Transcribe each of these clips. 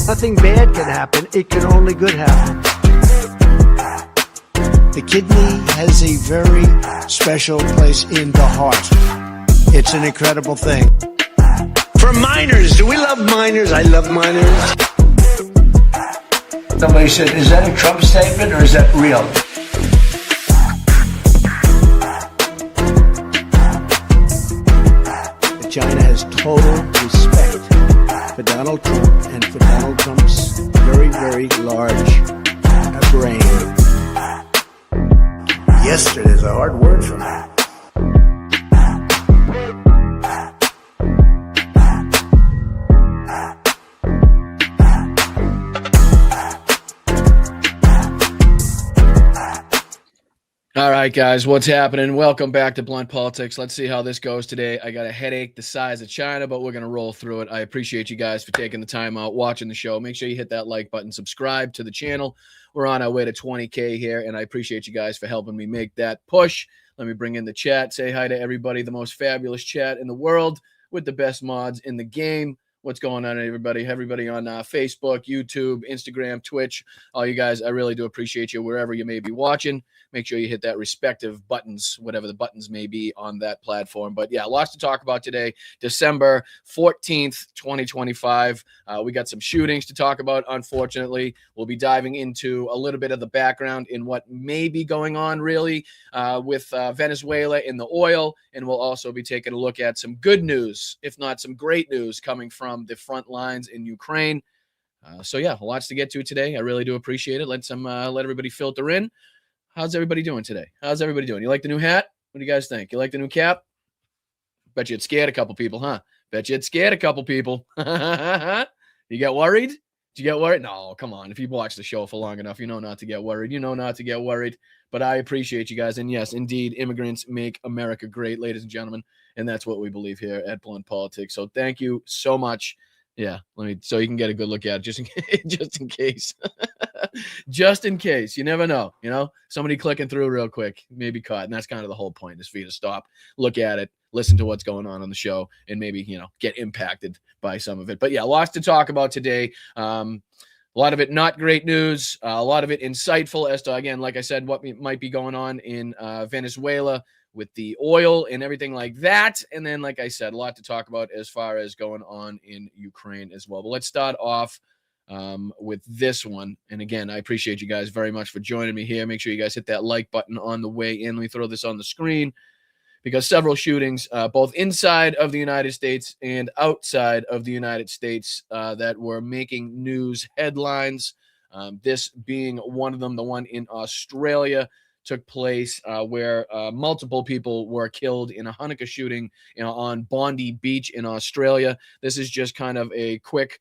Nothing bad can happen. It can only good happen. The kidney has a very special place in the heart. It's an incredible thing. For minors, do we love minors? I love minors. Somebody said, is that a Trump statement or is that real? China has total respect for Donald Trump and for Donald Trump's very, very large brain. Yesterday's a hard word for me. All right, guys, what's happening? Welcome back to Blunt Politics. Let's see how this goes today. I got a headache the size of China, but we're going to roll through it. I appreciate you guys for taking the time out, watching the show. Make sure you hit that like button, subscribe to the channel. We're on our way to 20K here, and I appreciate you guys for helping me make that push. Let me bring in the chat. Say hi to everybody, the most fabulous chat in the world with the best mods in the game. What's going on, everybody? Everybody on Facebook, YouTube, Instagram, Twitch. All you guys, I really do appreciate you wherever you may be watching. Make sure you hit that respective buttons, whatever the buttons may be on that platform. But yeah, lots to talk about today. December 14th, 2025. We got some shootings to talk about, unfortunately. We'll be diving into a little bit of the background in what may be going on, really, with Venezuela in the oil. And we'll also be taking a look at some good news, if not some great news, coming from the front lines in Ukraine. So yeah, lots to get to today. I really do appreciate it. Let everybody filter in. How's everybody doing today? How's everybody doing? You like the new hat? What do you guys think? You like the new cap? Bet you it scared a couple people, huh? Bet you it scared a couple people. You get worried? Did you get worried? No, come on. If you've watched the show for long enough, you know not to get worried. You know not to get worried. But I appreciate you guys. And yes, indeed, immigrants make America great, ladies and gentlemen. And that's what we believe here at Blunt Politics. So thank you so much. Yeah, so you can get a good look at it just in case. Just in case. You never know, somebody clicking through real quick may be caught. And that's kind of the whole point, is for you to stop, look at it, listen to what's going on the show, and maybe, get impacted by some of it. But yeah, lots to talk about today. A lot of it not great news, a lot of it insightful as to, again, like I said, what might be going on in Venezuela with the oil and everything like that. And then, like I said, a lot to talk about as far as going on in Ukraine as well. But let's start off with this one. And again, I appreciate you guys very much for joining me here. Make sure you guys hit that like button on the way in. Let me throw this on the screen, because several shootings, both inside of the United States and outside of the United States, that were making news headlines. This being one of them, the one in Australia, took place where multiple people were killed in a Hanukkah shooting on Bondi Beach in Australia. This is just kind of a quick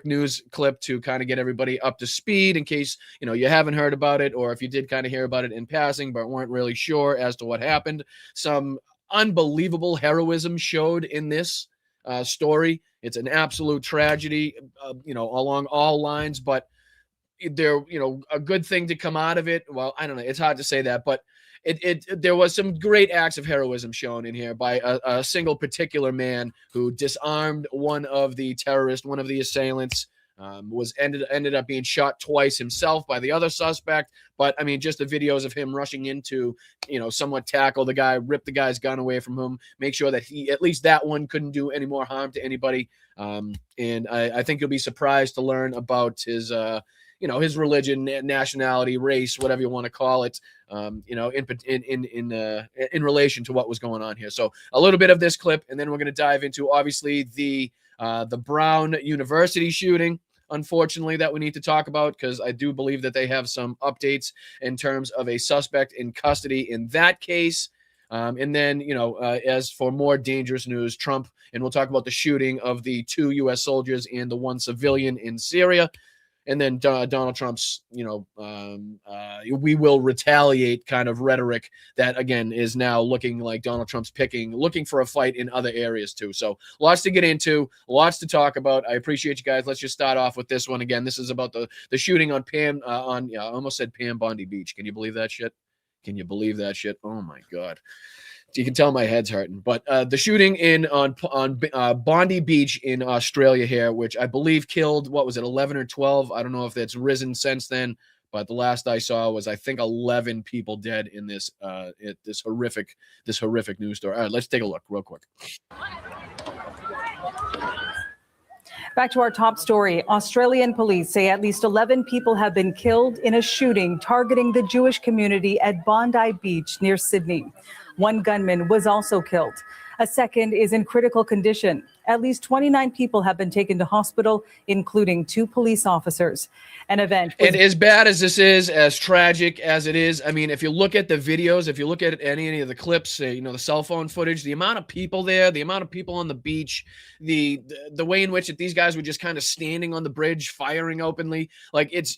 news clip to kind of get everybody up to speed in case, you haven't heard about it, or if you did kind of hear about it in passing but weren't really sure as to what happened. Some unbelievable heroism showed in this story. It's an absolute tragedy, along all lines, but there, a good thing to come out of it. Well, I don't know. It's hard to say that, but there was some great acts of heroism shown in here by a single particular man who disarmed one of the terrorists, one of the assailants. Ended up being shot twice himself by the other suspect. But I mean, just the videos of him rushing into, somewhat tackle the guy, rip the guy's gun away from him, make sure that at least that one couldn't do any more harm to anybody. And I think you'll be surprised to learn about his his religion, nationality, race, whatever you want to call it, in relation to what was going on here. So a little bit of this clip, and then we're going to dive into, obviously, the Brown University shooting, unfortunately, that we need to talk about, because I do believe that they have some updates in terms of a suspect in custody in that case. And then, as for more dangerous news, Trump, and we'll talk about the shooting of the 2 U.S. soldiers and the 1 civilian in Syria. And then Donald Trump's, we will retaliate kind of rhetoric that, again, is now looking like Donald Trump's looking for a fight in other areas too. So lots to get into, lots to talk about. I appreciate you guys. Let's just start off with this one. Again, this is about the shooting on I almost said Pam Bondi Beach. Can you believe that shit? Can you believe that shit? Oh my God. You can tell my head's hurting. But the shooting on Bondi Beach in Australia here, which I believe killed, what was it, 11 or 12? I don't know if that's risen since then, but the last I saw was, I think, 11 people dead in this horrific news story. All right, let's take a look real quick. Back to our top story. Australian police say at least 11 people have been killed in a shooting targeting the Jewish community at Bondi Beach near Sydney. One gunman was also killed. A second is in critical condition. At least 29 people have been taken to hospital, including 2 police officers. An event. And as bad as this is, as tragic as it is, I mean, if you look at the videos, if you look at any of the clips, the cell phone footage, the amount of people there, the amount of people on the beach, the way in which these guys were just kind of standing on the bridge, firing openly, like it's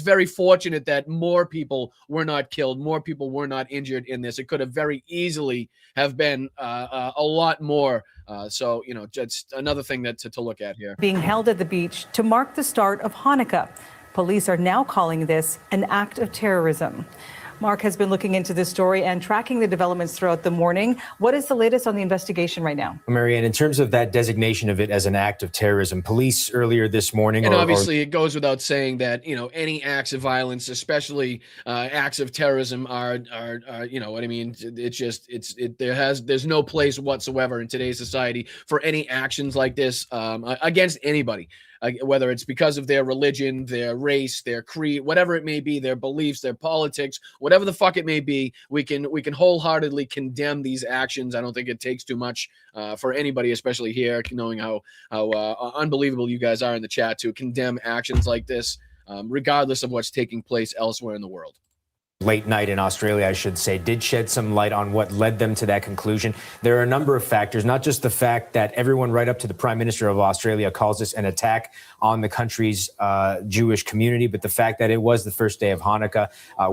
very fortunate that more people were not killed, more people were not injured in this. It could have very easily have been a lot more. So, just another thing to look at here. Being held at the beach to mark the start of Hanukkah. Police are now calling this an act of terrorism. Mark has been looking into this story and tracking the developments throughout the morning. What is the latest on the investigation right now? Marianne, in terms of that designation of it as an act of terrorism, police earlier this morning... And obviously it goes without saying that, any acts of violence, especially acts of terrorism are what I mean? There's no place whatsoever in today's society for any actions like this against anybody. Whether it's because of their religion, their race, their creed, whatever it may be, their beliefs, their politics, whatever the fuck it may be, we can wholeheartedly condemn these actions. I don't think it takes too much for anybody, especially here, knowing how unbelievable you guys are in the chat, to condemn actions like this, regardless of what's taking place elsewhere in the world. Late night in Australia, I should say, did shed some light on what led them to that conclusion. There are a number of factors, not just the fact that everyone right up to the Prime Minister of Australia calls this an attack on the country's Jewish community, but the fact that it was the first day of Hanukkah,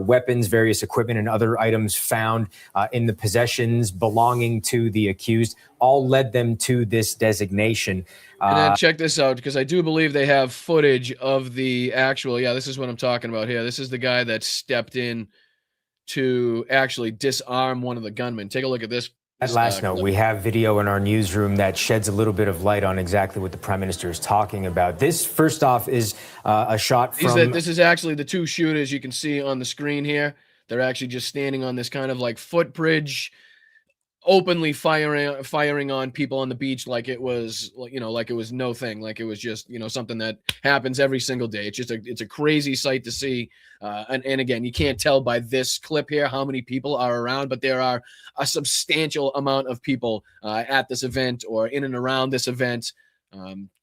weapons, various equipment, and other items found in the possessions belonging to the accused all led them to this designation. And then check this out, because I do believe they have footage of the actual, this is what I'm talking about here. This is the guy that stepped in to actually disarm one of the gunmen. Take a look at this. At last note, we have video in our newsroom that sheds a little bit of light on exactly what the Prime Minister is talking about. This, first off, is a shot from... This is actually the 2 shooters you can see on the screen here. They're actually just standing on this kind of like footbridge, openly firing on people on the beach like it was, like it was no thing, like it was just, something that happens every single day. It's a crazy sight to see. And again, you can't tell by this clip here how many people are around, but there are a substantial amount of people at this event or in and around this event.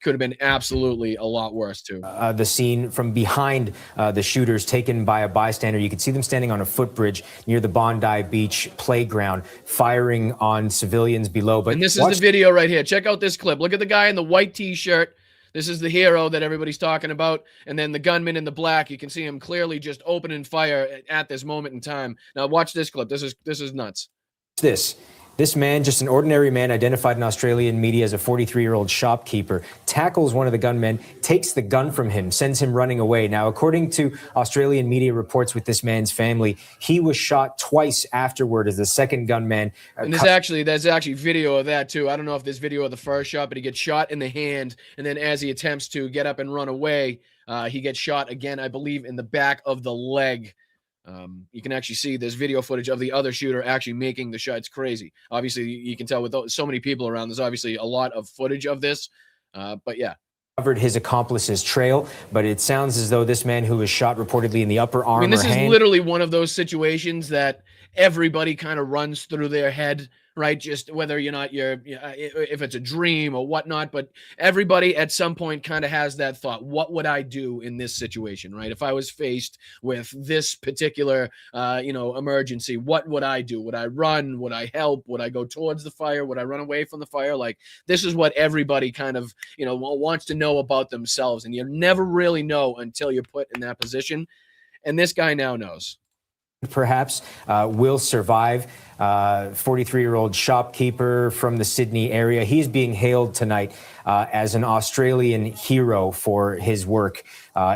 Could have been absolutely a lot worse too. The scene from behind the shooters taken by a bystander. You can see them standing on a footbridge near the Bondi Beach playground, firing on civilians below. But and this is the video right here. Check out this clip. Look at the guy in the white T-shirt. This is the hero that everybody's talking about. And then the gunman in the black, you can see him clearly just opening fire at this moment in time. Now watch this clip. This is nuts. This man, just an ordinary man identified in Australian media as a 43-year-old shopkeeper, tackles one of the gunmen, takes the gun from him, sends him running away. Now, according to Australian media reports with this man's family, he was shot twice afterward as the second gunman. And there's actually video of that too. I don't know if there's video of the first shot, but he gets shot in the hand. And then as he attempts to get up and run away, he gets shot again, I believe, in the back of the leg. You can actually see this video footage of the other shooter actually making the shot. It's crazy. Obviously, you can tell with so many people around, there's obviously a lot of footage of this. But yeah. Covered his accomplice's trail, but it sounds as though this man who was shot reportipally in the upper arm this or is hand, literally one of those situations that everybody kind of runs through their head, right? Just whether if it's a dream or whatnot, but everybody at some point kind of has that thought, what would I do in this situation, right? If I was faced with this particular, emergency, what would I do? Would I run? Would I help? Would I go towards the fire? Would I run away from the fire? Like, this is what everybody kind of, wants to know about themselves. And you never really know until you're put in that position. And this guy now knows. perhaps will survive. 43-year-old shopkeeper from the Sydney area. He's being hailed tonight as an Australian hero for his work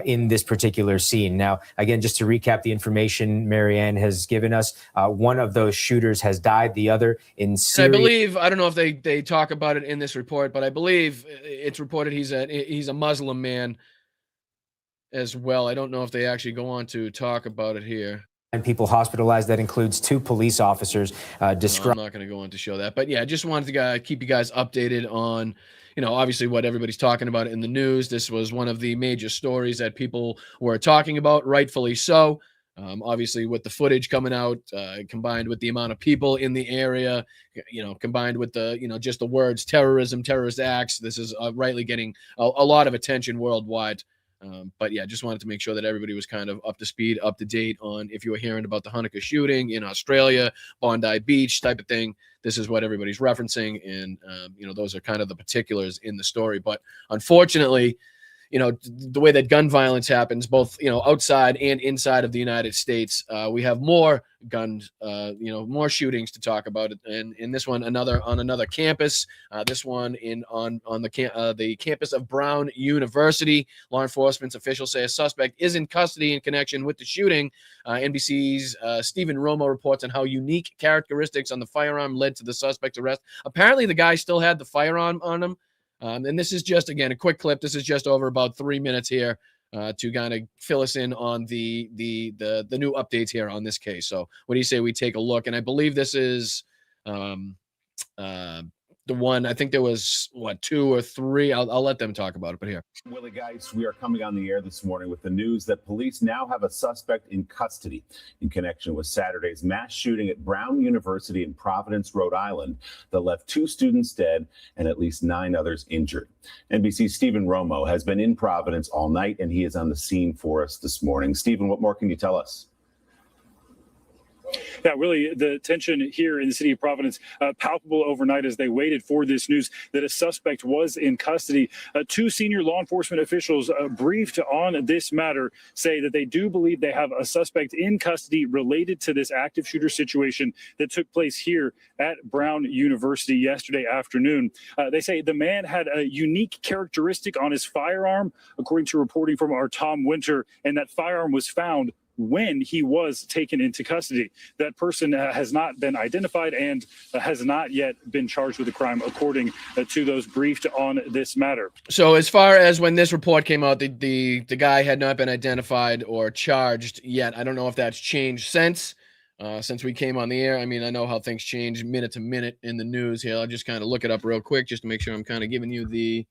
in this particular scene. Now, again, just to recap the information Marianne has given us, one of those shooters has died, the other in Syria. And I believe, I don't know if they talk about it in this report, but I believe it's reported he's a Muslim man as well. I don't know if they actually go on to talk about it here. And people hospitalized. That includes 2 police officers. No, I'm not going to go on to show that, but yeah, just wanted to keep you guys updated on, obviously what everybody's talking about in the news. This was one of the major stories that people were talking about, rightfully so. Obviously, with the footage coming out, combined with the amount of people in the area, combined with the, just the words terrorism, terrorist acts, this is rightly getting a lot of attention worldwide. But yeah, just wanted to make sure that everybody was kind of up to speed, up to date on if you were hearing about the Hanukkah shooting in Australia, Bondi Beach type of thing. This is what everybody's referencing. And, those are kind of the particulars in the story. But unfortunately, the way that gun violence happens, both, outside and inside of the United States, we have more guns, more shootings to talk about. And in this one, on another campus, this one on the campus of Brown University. Law enforcement officials say a suspect is in custody in connection with the shooting. NBC's Stephen Romo reports on how unique characteristics on the firearm led to the suspect's arrest. Apparently, the guy still had the firearm on him. And this is just, again, a quick clip. This is just over about 3 minutes here to kind of fill us in on the new updates here on this case. So what do you say we take a look? And I believe this is the one, I think there was, 2 or 3. I'll let them talk about it, but here. Willie Geist, we are coming on the air this morning with the news that police now have a suspect in custody in connection with Saturday's mass shooting at Brown University in Providence, Rhode Island, that left 2 students dead and at least 9 others injured. NBC's Stephen Romo has been in Providence all night, and he is on the scene for us this morning. Stephen, what more can you tell us? Yeah, really, the tension here in the city of Providence palpable overnight as they waited for this news that a suspect was in custody. 2 senior law enforcement officials briefed on this matter say that they do believe they have a suspect in custody related to this active shooter situation that took place here at Brown University yesterday afternoon. They say the man had a unique characteristic on his firearm, according to reporting from our Tom Winter, and that firearm was found when he was taken into custody. That person has not been identified and has not yet been charged with a crime, according to those briefed on this matter. So as far as when this report came out, the guy had not been identified or charged yet. I don't know if that's changed since we came on the air. I mean, I know how things change minute to minute in the news here. I'll just kind of look it up real quick just to make sure I'm kind of giving you the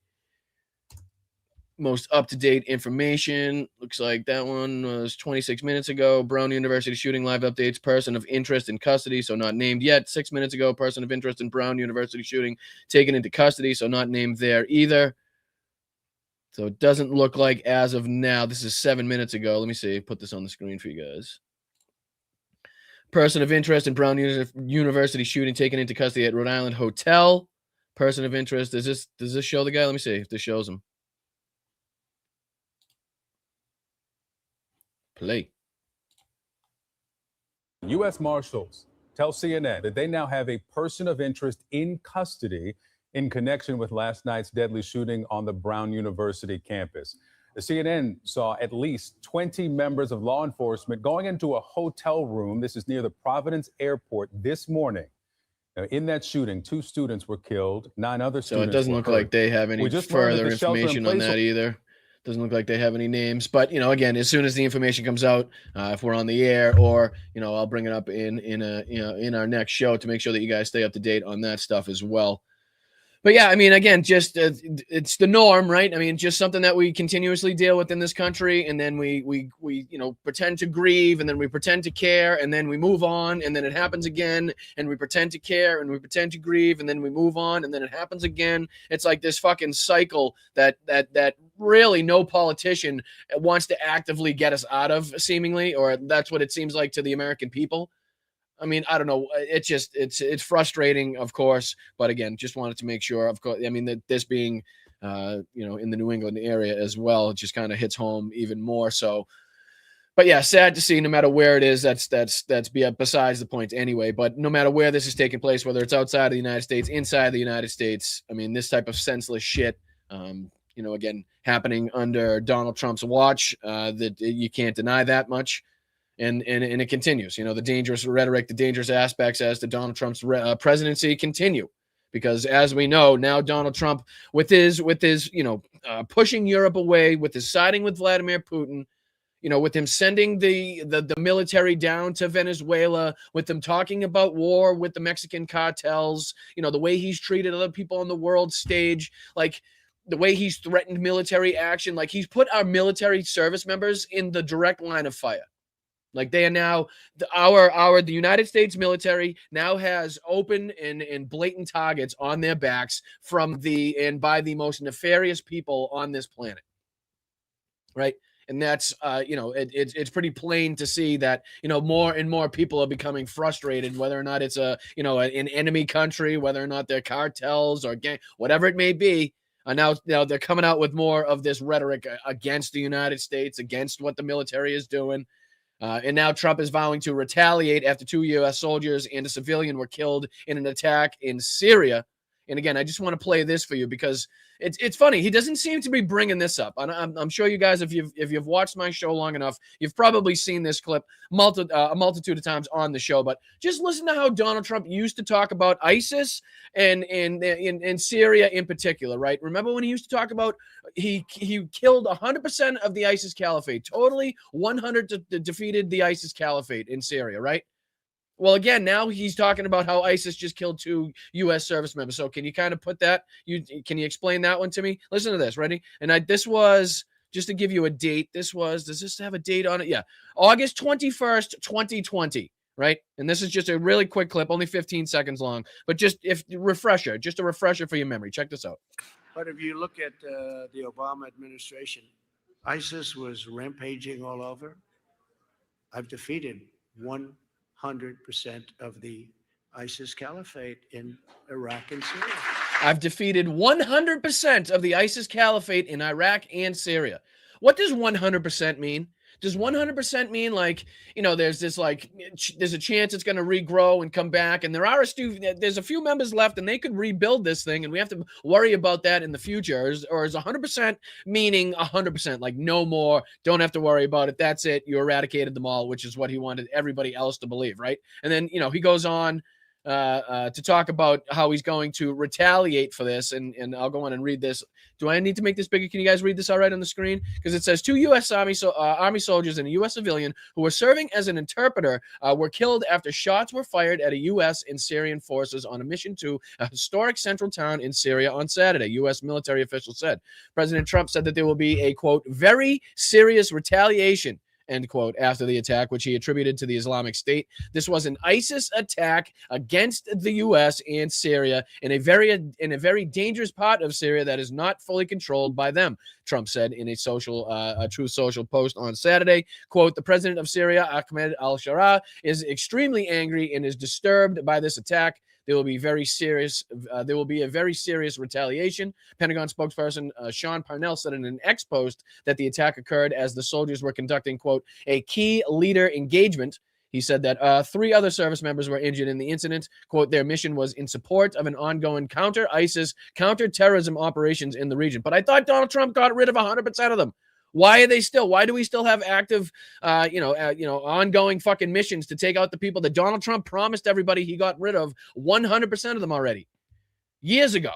most up-to-date information. Looks like that one was 26 minutes ago. Brown University shooting live updates. Person of interest in custody, so not named yet. 6 minutes ago, person of interest in Brown University shooting taken into custody, so not named there either. So it doesn't look like as of now. This is 7 minutes ago. Let me see. Put this on the screen for you guys. Person of interest in Brown University shooting taken into custody at Rhode Island hotel. Person of interest. Does this show the guy? Let me see if this shows him. Play. U.S. Marshals tell CNN that they now have a person of interest in custody in connection with last night's deadly shooting on the Brown University campus. The CNN saw at least 20 members of law enforcement going into a hotel room. This is near the Providence airport this morning. Now, in that shooting, 2 students were killed, 9 other students. So it doesn't look like they have any further information on that either. Doesn't look like they have any names, but again, as soon as the information comes out, if we're on the air, or I'll bring it up in our next show to make sure that you guys stay up to date on that stuff as well. But yeah, I mean, again, just it's the norm, right? I mean, just something that we continuously deal with in this country, and then we pretend to grieve, and then we pretend to care, and then we move on, and then it happens again, and we pretend to care, and we pretend to grieve, and then we move on, and then it happens again. It's like this fucking cycle that really no politician wants to actively get us out of, seemingly, or that's what it seems like to the American people. I mean, I don't know. It's frustrating, of course. But again, just wanted to make sure, of course, I mean, that this being, in the New England area as well, it just kind of hits home even more so. But yeah, sad to see. No matter where it is, that's besides the point anyway. But no matter where this is taking place, whether it's outside of the United States, inside the United States, I mean, this type of senseless shit, again, happening under Donald Trump's watch, that you can't deny that much. And it continues. The dangerous rhetoric, the dangerous aspects as to Donald Trump's presidency continue, because as we know now, Donald Trump with his pushing Europe away, with his siding with Vladimir Putin, with him sending the military down to Venezuela, with them talking about war with the Mexican cartels, the way he's treated other people on the world stage, like the way he's threatened military action, like he's put our military service members in the direct line of fire. Like they are now the United States military now has open and blatant targets on their backs by the most nefarious people on this planet. Right. And that's, it's pretty plain to see that, more and more people are becoming frustrated, whether or not it's an enemy country, whether or not they're cartels or gang, whatever it may be. Now they're coming out with more of this rhetoric against the United States, against what the military is doing. And now Trump is vowing to retaliate after 2 U.S. soldiers and a civilian were killed in an attack in Syria. And again, I just want to play this for you because it's funny. He doesn't seem to be bringing this up. I'm sure you guys, if you've watched my show long enough, you've probably seen this clip a multitude of times on the show. But just listen to how Donald Trump used to talk about ISIS and Syria in particular, right? Remember when he used to talk about he killed 100% of the ISIS caliphate, totally 100 defeated the ISIS caliphate in Syria, right? Well, again, now he's talking about how ISIS just killed 2 U.S. service members. So can you kind of put that? Can you explain that one to me? Listen to this. Ready? And this was, just to give you a date, does this have a date on it? Yeah. August 21st, 2020, right? And this is just a really quick clip, only 15 seconds long, but just a refresher for your memory. Check this out. But if you look at the Obama administration, ISIS was rampaging all over. I've defeated 100% of the ISIS caliphate in Iraq and Syria. I've defeated 100% of the ISIS caliphate in Iraq and Syria. What does 100% mean? Does 100% mean there's there's a chance it's going to regrow and come back, and there's a few members left and they could rebuild this thing and we have to worry about that in the future? Or is 100% meaning 100%, like no more, don't have to worry about it, that's it, you eradicated them all, which is what he wanted everybody else to believe, right? And then, he goes on to talk about how he's going to retaliate for this. And I'll go on and read this. Do I need to make this bigger? Can you guys read this all right on the screen? Because it says 2 U.S. Army soldiers and a U.S. civilian who were serving as an interpreter were killed after shots were fired at a U.S. and Syrian forces on a mission to a historic central town in Syria on Saturday, U.S. military officials said. President Trump said that there will be a, quote, very serious retaliation, end quote, after the attack, which he attributed to the Islamic State. This was an ISIS attack against the U.S. and Syria in a very dangerous part of Syria that is not fully controlled by them, Trump said in a Truth Social post on Saturday. Quote, the president of Syria, Ahmed al-Sharaa, is extremely angry and is disturbed by this attack. There will be a very serious retaliation. Pentagon spokesperson Sean Parnell said in an X post that the attack occurred as the soldiers were conducting, quote, a key leader engagement. He said that 3 other service members were injured in the incident. Quote, their mission was in support of an ongoing counter-ISIS, counter-terrorism operations in the region. But I thought Donald Trump got rid of 100% of them. Why do we still have active, ongoing fucking missions to take out the people that Donald Trump promised everybody he got rid of 100% of them already? Years ago.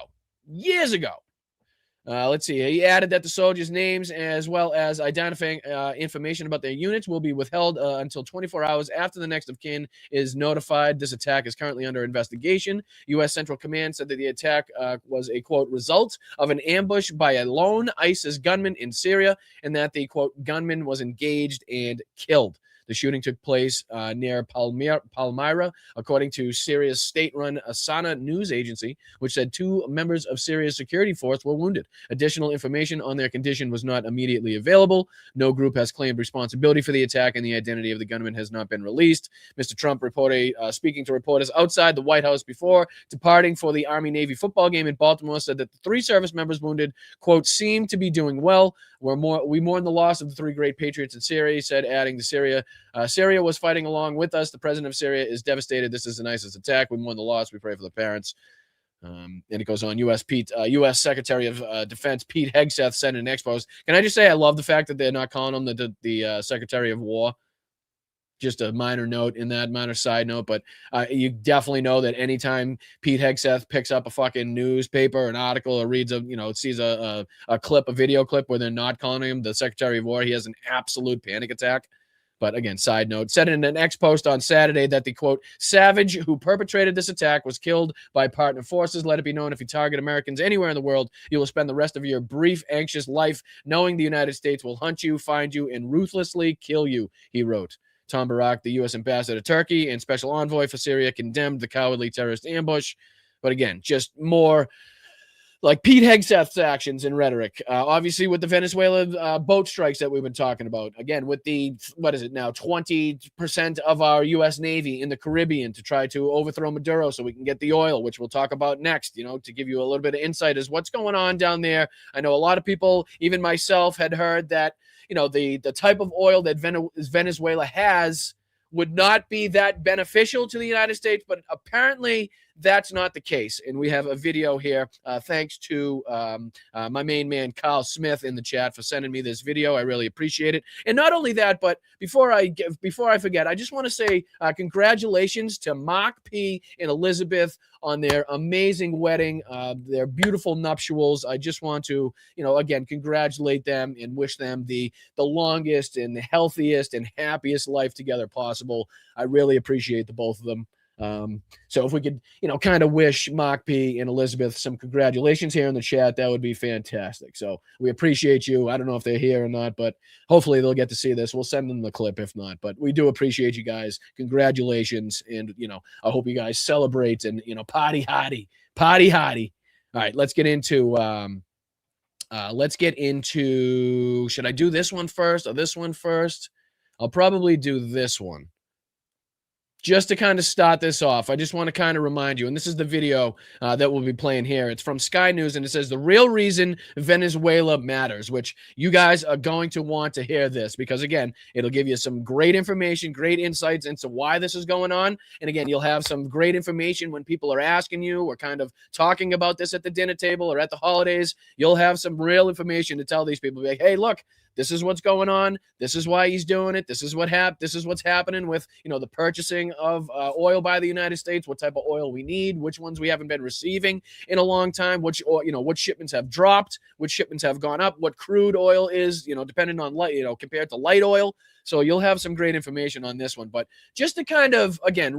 Let's see. He added that the soldiers' names as well as identifying information about their units will be withheld until 24 hours after the next of kin is notified. This attack is currently under investigation. U.S. Central Command said that the attack was a, quote, result of an ambush by a lone ISIS gunman in Syria and that the, quote, gunman was engaged and killed. The shooting took place near Palmyra, according to Syria's state-run Asana news agency, which said 2 members of Syria's security force were wounded. Additional information on their condition was not immediately available. No group has claimed responsibility for the attack, and the identity of the gunman has not been released. Mr. Trump reported, speaking to reporters outside the White House before departing for the Army-Navy football game in Baltimore, said that the 3 service members wounded, quote, seem to be doing well. We mourn the loss of the 3 great patriots in Syria, he said, adding to Syria. Syria was fighting along with us. The president of Syria is devastated. This is an ISIS attack. We mourn the loss. We pray for the parents. And it goes on. U.S. Secretary of Defense Pete Hegseth said in an expose. Can I just say I love the fact that they're not calling him the Secretary of War. Just a minor note in that, minor side note, but you definitely know that anytime Pete Hegseth picks up a fucking newspaper, an article, or reads sees a clip, a video clip where they're not calling him the Secretary of War, he has an absolute panic attack. But again, side note, said in an X post on Saturday that the, quote, savage who perpetrated this attack was killed by partner forces. Let it be known, if you target Americans anywhere in the world, you will spend the rest of your brief, anxious life knowing the United States will hunt you, find you, and ruthlessly kill you, he wrote. Tom Barak, the U.S. ambassador to Turkey and special envoy for Syria, condemned the cowardly terrorist ambush. But again, just more like Pete Hegseth's actions and rhetoric. Obviously, with the Venezuela boat strikes that we've been talking about. Again, with the, 20% of our U.S. Navy in the Caribbean to try to overthrow Maduro so we can get the oil, which we'll talk about next, to give you a little bit of insight as what's going on down there. I know a lot of people, even myself, had heard that, the type of oil that Venezuela has would not be that beneficial to the United States, but apparently that's not the case. And we have a video here, thanks to my main man, Kyle Smith, in the chat for sending me this video. I really appreciate it. And not only that, but before I forget, I just want to say congratulations to Mark P. and Elizabeth on their amazing wedding, their beautiful nuptials. I just want to, again, congratulate them and wish them the longest and the healthiest and happiest life together possible. I really appreciate the both of them. So if we could, kind of wish Mark P. and Elizabeth some congratulations here in the chat, that would be fantastic. So we appreciate you. I don't know if they're here or not, but hopefully they'll get to see this. We'll send them the clip if not, but we do appreciate you guys. Congratulations. And, I hope you guys celebrate and, party hottie. All right, let's get into, should I do this one first or this one first? I'll probably do this one. Just to kind of start this off, I just want to kind of remind you, and this is the video that we'll be playing here. It's from Sky News, and it says, the real reason Venezuela matters, which you guys are going to want to hear this because, again, it'll give you some great information, great insights into why this is going on. And, again, you'll have some great information when people are asking you or kind of talking about this at the dinner table or at the holidays. You'll have some real information to tell these people, like, hey, look, this is what's going on. This is why he's doing it. This is what's happening with, the purchasing of oil by the United States, what type of oil we need, which ones we haven't been receiving in a long time, what shipments have dropped, which shipments have gone up, what crude oil is, depending on light, compared to light oil. So you'll have some great information on this one. But just to kind of, again,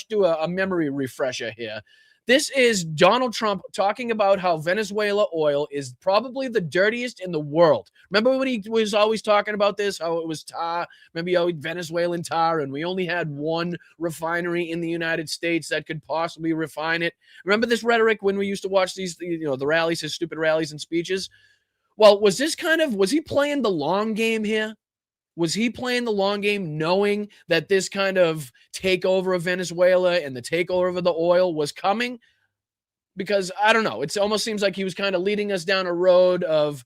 do a memory refresher here. This is Donald Trump talking about how Venezuela oil is probably the dirtiest in the world. Remember when he was always talking about this, how it was tar? Remember Venezuelan tar, and we only had one refinery in the United States that could possibly refine it. Remember this rhetoric when we used to watch these, the rallies, his stupid rallies and speeches? Well, was he playing the long game here? Was he playing the long game knowing that this kind of takeover of Venezuela and the takeover of the oil was coming? Because I don't know, it almost seems like he was kind of leading us down a road of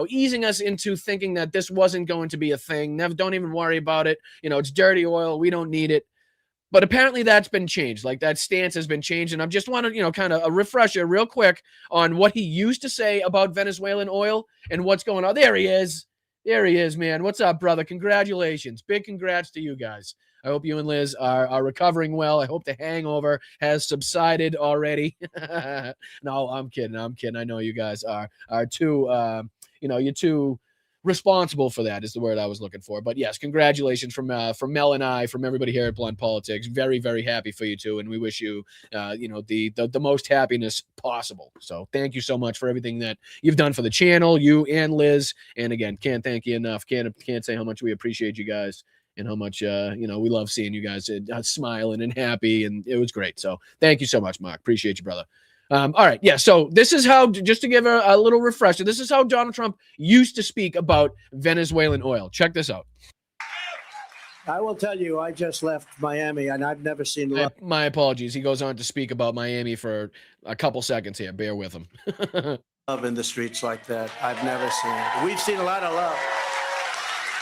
easing us into thinking that this wasn't going to be a thing. Don't even worry about it. It's dirty oil. We don't need it. But apparently that's been changed. Like that stance has been changed. And I just want to, kind of a refresher real quick on what he used to say about Venezuelan oil and what's going on. There he is. There he is, man. What's up, brother? Congratulations. Big congrats to you guys. I hope you and Liz are recovering well. I hope the hangover has subsided already. No, I'm kidding. I know you guys are too, you're too responsible for that is the word I was looking for. But yes, congratulations from Mel and I, from everybody here at Blunt Politics. Very, very happy for you too, and we wish you, the most happiness possible. So thank you so much for everything that you've done for the channel, you and Liz. And again, can't thank you enough. Can't say how much we appreciate you guys and how much we love seeing you guys smiling and happy, and it was great. So thank you so much, Mark. Appreciate you, brother. All right. Yeah. So this is how, just to give a little refresher, this is how Donald Trump used to speak about Venezuelan oil. Check this out. I will tell you, I just left Miami and I've never seen love. My apologies. He goes on to speak about Miami for a couple seconds here. Bear with him. Love in the streets like that. I've never seen it. We've seen a lot of love.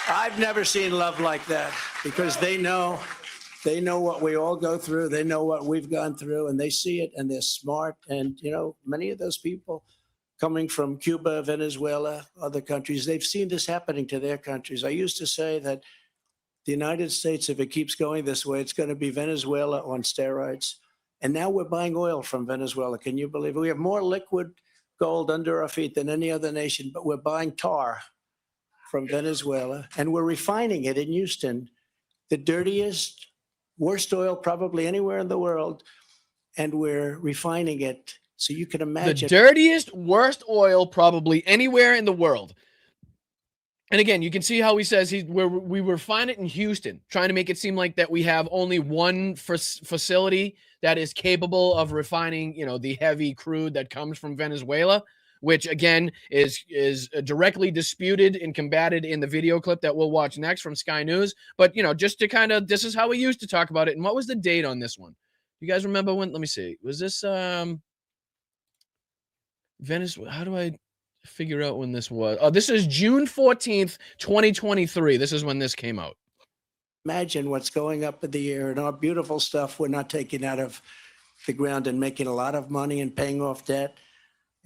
I've never seen love like that, because they know what we all go through. They know what we've gone through, and they see it, and they're smart. And, many of those people coming from Cuba, Venezuela, other countries, they've seen this happening to their countries. I used to say that the United States, if it keeps going this way, it's going to be Venezuela on steroids. And now we're buying oil from Venezuela. Can you believe it? We have more liquid gold under our feet than any other nation, but we're buying tar from Venezuela, and we're refining it in Houston, the dirtiest, worst oil probably anywhere in the world, and we're refining it. So you can imagine. The dirtiest, worst oil probably anywhere in the world. And again, you can see how he says we refine it in Houston, trying to make it seem like that we have only one facility that is capable of refining, the heavy crude that comes from Venezuela, which again is directly disputed and combated in the video clip that we'll watch next from Sky News. But, just to kind of, this is how we used to talk about it. And what was the date on this one? You guys remember when? Let me see. Was this Venezuela? How do I figure out when this was? Oh, this is June 14th, 2023. This is when this came out. Imagine what's going up in the air, and our beautiful stuff we're not taking out of the ground and making a lot of money and paying off debt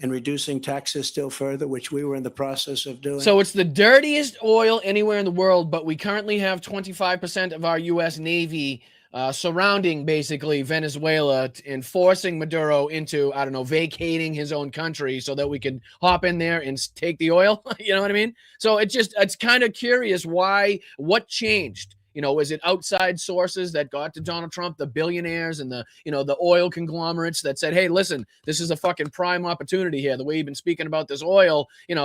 and reducing taxes still further, which we were in the process of doing. So it's the dirtiest oil anywhere in the world, but we currently have 25% of our U.S. Navy surrounding basically Venezuela and forcing Maduro into, vacating his own country so that we can hop in there and take the oil. You know what I mean? So it's kind of curious what changed. Is it outside sources that got to Donald Trump, the billionaires and the oil conglomerates that said, hey, listen, this is a fucking prime opportunity here. The way you've been speaking about this oil, you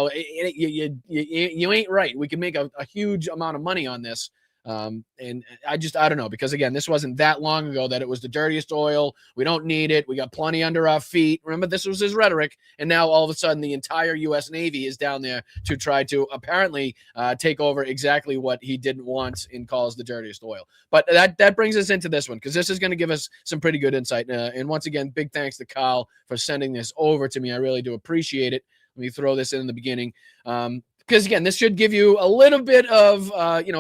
ain't right. We can make a huge amount of money on this. And I don't know, because again, this wasn't that long ago that it was the dirtiest oil. We don't need it. We got plenty under our feet. Remember, this was his rhetoric. And now all of a sudden the entire U.S. Navy is down there to try to apparently take over exactly what he didn't want and calls the dirtiest oil. But that brings us into this one, because this is going to give us some pretty good insight. And once again, big thanks to Kyle for sending this over to me. I really do appreciate it. Let me throw this in the beginning. Because again, this should give you a little bit of,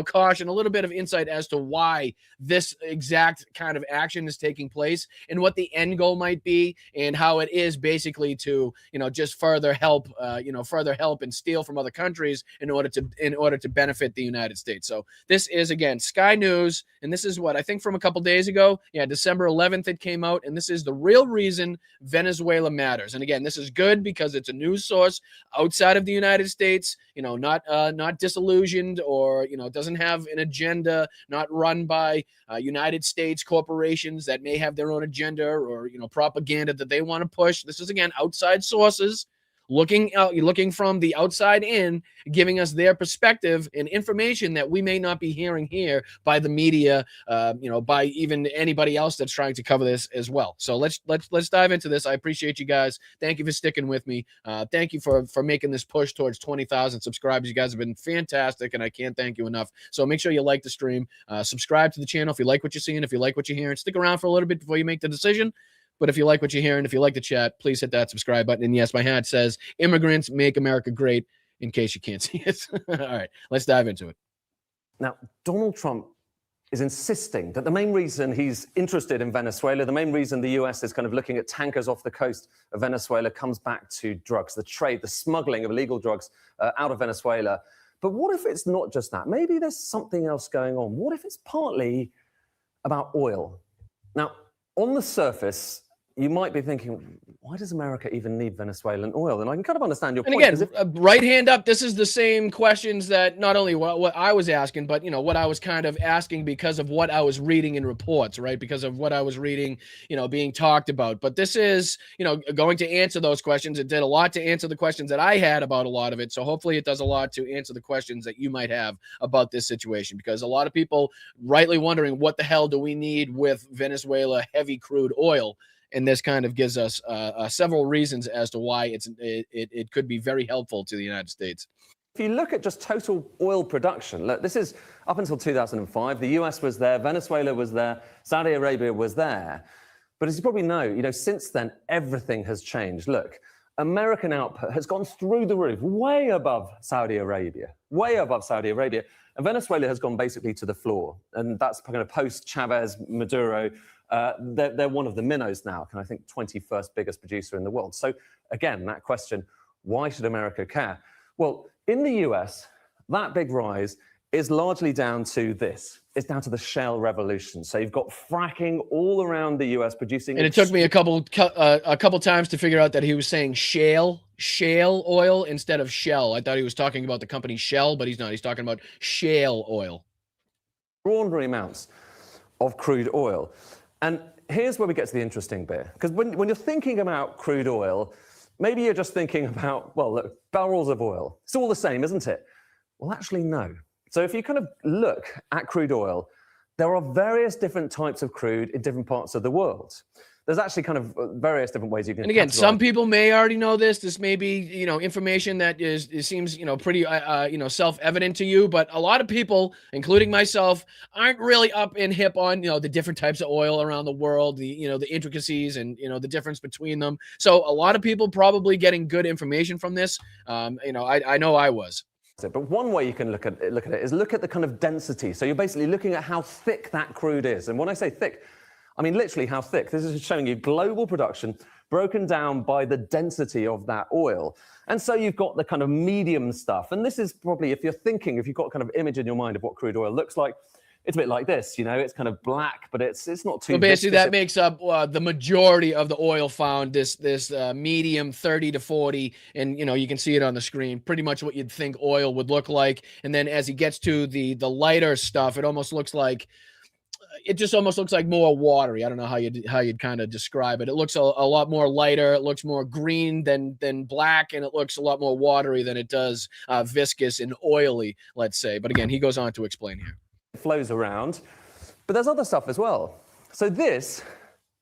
caution, a little bit of insight as to why this exact kind of action is taking place and what the end goal might be, and how it is basically to, just further help and steal from other countries in order to benefit the United States. So this is, again, Sky News, and this is what I think from a couple days ago. Yeah, December 11th it came out, and this is the real reason Venezuela matters. And again, this is good because it's a news source outside of the United States. Not disillusioned, or doesn't have an agenda, not run by United States corporations that may have their own agenda or propaganda that they want to push. This is, again, outside sources looking from the outside in, giving us their perspective and information that we may not be hearing here by the media, by even anybody else that's trying to cover this as well. So let's dive into this. I appreciate you guys. Thank you for sticking with me. Thank you for making this push towards 20,000 subscribers. You guys have been fantastic, and I can't thank you enough. So make sure you like the stream, subscribe to the channel if you like what you're seeing, if you like what you're hearing. Stick around for a little bit before you make the decision. But if you like what you're hearing, if you like the chat, please hit that subscribe button. And yes, my hat says "Immigrants Make America Great," in case you can't see it. All right, let's dive into it. Now, Donald Trump is insisting that the main reason he's interested in Venezuela, the main reason the US is kind of looking at tankers off the coast of Venezuela, comes back to drugs, the trade, the smuggling of illegal drugs out of Venezuela. But what if it's not just that? Maybe there's something else going on. What if it's partly about oil? Now, on the surface, you might be thinking, why does America even need Venezuelan oil? And I can kind of understand your And point. again, right hand up, this is the same questions that not only what I was asking, but, you know, what I was kind of asking because of what I was reading in reports, right? Because of what I was reading, you know, being talked about. But this is, you know, going to answer those questions. It did a lot to answer the questions that I had about a lot of it. So hopefully it does a lot to answer the questions that you might have about this situation, because a lot of people rightly wondering, what the hell do we need with Venezuela heavy crude oil? And this kind of gives us several reasons as to why it could be very helpful to the United States. If you look at just total oil production, look, this is up until 2005. The US was there, Venezuela was there, Saudi Arabia was there. But as you probably know, since then, everything has changed. Look, American output has gone through the roof, way above Saudi Arabia, way above Saudi Arabia. And Venezuela has gone basically to the floor. And that's kind of post-Chavez, Maduro. They're one of the minnows now, and I think 21st biggest producer in the world. So again, that question, why should America care? Well, in the US, that big rise is largely down to this. It's down to the shale revolution. So you've got fracking all around the US producing. And it took me a couple times to figure out that he was saying shale oil instead of Shell. I thought he was talking about the company Shell, but he's not. He's talking about shale oil. Extraordinary amounts of crude oil. And here's where we get to the interesting bit. Because when you're thinking about crude oil, maybe you're just thinking about, well, look, barrels of oil. It's all the same, isn't it? Well, actually, no. So if you kind of look at crude oil, there are various different types of crude in different parts of the world. There's actually kind of various different ways you can. And again, some people may already know this. This may be, information that seems, pretty, self-evident to you. But a lot of people, including myself, aren't really up and hip on, the different types of oil around the world, the intricacies and, the difference between them. So a lot of people probably getting good information from this. I know I was. But one way you can look at it is look at the kind of density. So you're basically looking at how thick that crude is. And when I say thick, I mean literally how thick. This is showing you global production broken down by the density of that oil. And so you've got the kind of medium stuff. And this is probably, if you've got kind of image in your mind of what crude oil looks like, it's a bit like this, it's kind of black, but it's not too. So basically, that makes up the majority of the oil found. This medium 30 to 40, and you can see it on the screen. Pretty much what you'd think oil would look like. And then as he gets to the lighter stuff, it almost looks like more watery. I don't know how you'd kind of describe it. It looks a lot more lighter. It looks more green than black, and it looks a lot more watery than it does viscous and oily, let's say. But again, he goes on to explain here. Flows around, but there's other stuff as well. So this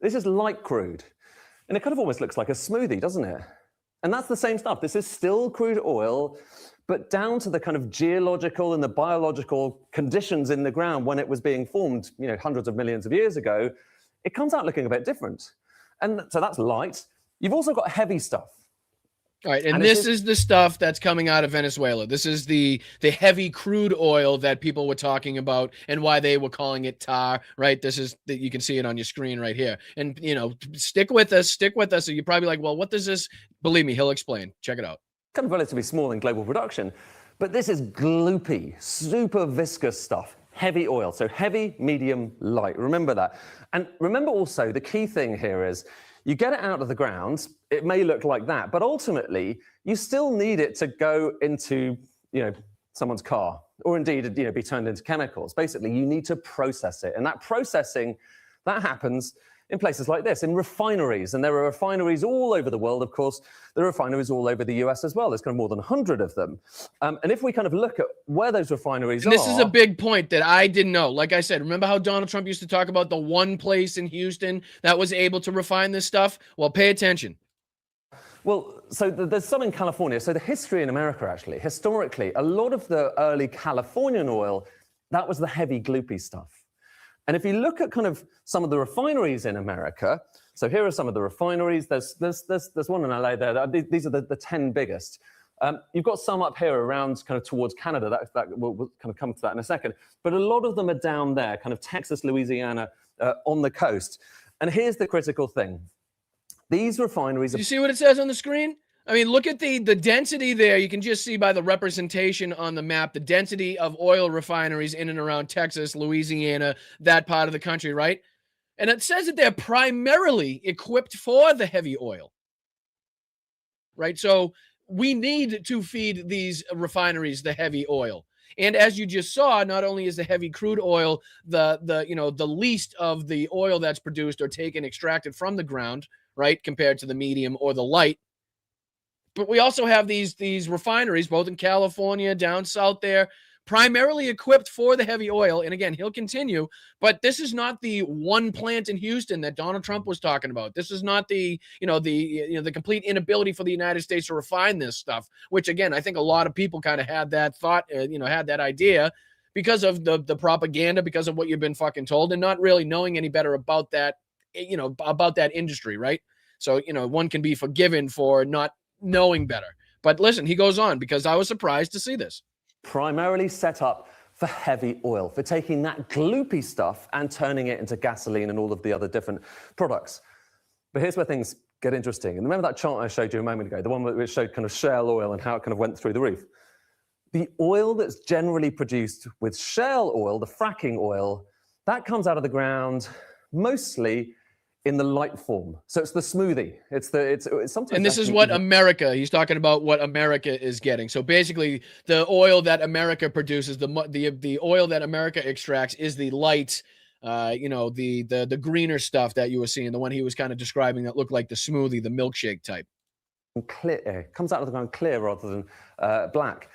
is light crude, and it kind of almost looks like a smoothie, doesn't it? And that's the same stuff. This is still crude oil, but down to the kind of geological and the biological conditions in the ground when it was being formed, hundreds of millions of years ago, it comes out looking a bit different. And so that's light. You've also got heavy stuff. All right, and this is the stuff that's coming out of Venezuela. This is the heavy crude oil that people were talking about and why they were calling it tar, right? This is that you can see it on your screen right here. And stick with us. So you're probably like, well, what does this? Believe me, he'll explain. Check it out. Kind of relatively small in global production, but this is gloopy, super viscous stuff. Heavy oil, so heavy, medium, light. Remember that. And remember also the key thing here is you get it out of the ground, it may look like that, but ultimately you still need it to go into, someone's car, or indeed, be turned into chemicals. Basically, you need to process it. And that processing, that happens in places like this, in refineries. And there are refineries all over the world, of course. There are refineries all over the US as well. There's kind of more than 100 of them. And if we kind of look at where those refineries are... This is a big point that I didn't know. Like I said, remember how Donald Trump used to talk about the one place in Houston that was able to refine this stuff? Well, pay attention. Well, so there's some in California. So the history in America, actually, historically, a lot of the early Californian oil, that was the heavy, gloopy stuff. And if you look at kind of some of the refineries in America, so here are some of the refineries. There's one in LA there. These are the 10 biggest. You've got some up here around kind of towards Canada. That we'll kind of come to that in a second. But a lot of them are down there, kind of Texas, Louisiana, on the coast. And here's the critical thing. These refineries... You see what it says on the screen? I mean, look at the density there. You can just see by the representation on the map, the density of oil refineries in and around Texas, Louisiana, that part of the country, right? And it says that they're primarily equipped for the heavy oil, right? So we need to feed these refineries the heavy oil. And as you just saw, not only is the heavy crude oil the least of the oil that's produced or taken, extracted from the ground, right, compared to the medium or the light, but we also have these refineries, both in California, down south there, primarily equipped for the heavy oil. And again, he'll continue, but this is not the one plant in Houston that Donald Trump was talking about. This is not the complete inability for the United States to refine this stuff, which again, I think a lot of people kind of had that thought, had that idea because of the propaganda, because of what you've been fucking told, and not really knowing any better about that, about that industry, right? So, one can be forgiven for not knowing better. But listen, he goes on, because I was surprised to see this. Primarily set up for heavy oil, for taking that gloopy stuff and turning it into gasoline and all of the other different products. But here's where things get interesting. And remember that chart I showed you a moment ago, the one which showed kind of shale oil and how it kind of went through the roof? The oil that's generally produced with shale oil, the fracking oil, that comes out of the ground mostly in the light form. So it's the smoothie. It's sometimes. And this is what America, he's talking about what America is getting. So basically the oil that America produces, the oil that America extracts is the light, the greener stuff that you were seeing, the one he was kind of describing that looked like the smoothie, the milkshake type. Clear, comes out of the ground clear rather than black.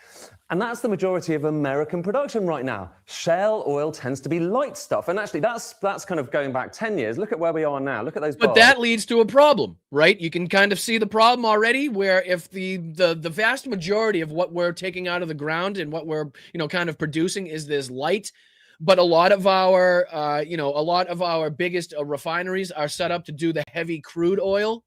And that's the majority of American production right now. Shale oil tends to be light stuff. And actually, that's kind of going back 10 years. Look at where we are now. Look at those bars. But that leads to a problem, right? You can kind of see the problem already, where if the vast majority of what we're taking out of the ground and what we're, kind of producing is this light, but a lot of our, biggest refineries are set up to do the heavy crude oil,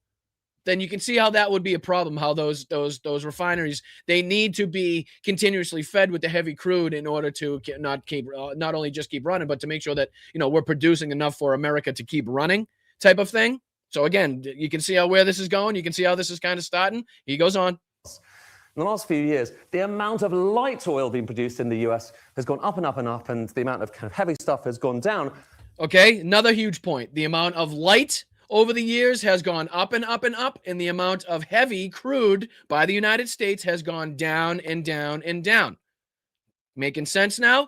then you can see how that would be a problem, how those refineries, they need to be continuously fed with the heavy crude in order to not only just keep running, but to make sure that, we're producing enough for America to keep running type of thing. So again, you can see where this is going. You can see how this is kind of starting. He goes on. In the last few years, the amount of light oil being produced in the US has gone up and up and up, and the amount of kind of heavy stuff has gone down. Okay, another huge point. The amount of light over the years has gone up and up and up, and the amount of heavy crude by the United States has gone down and down and down. Making sense now?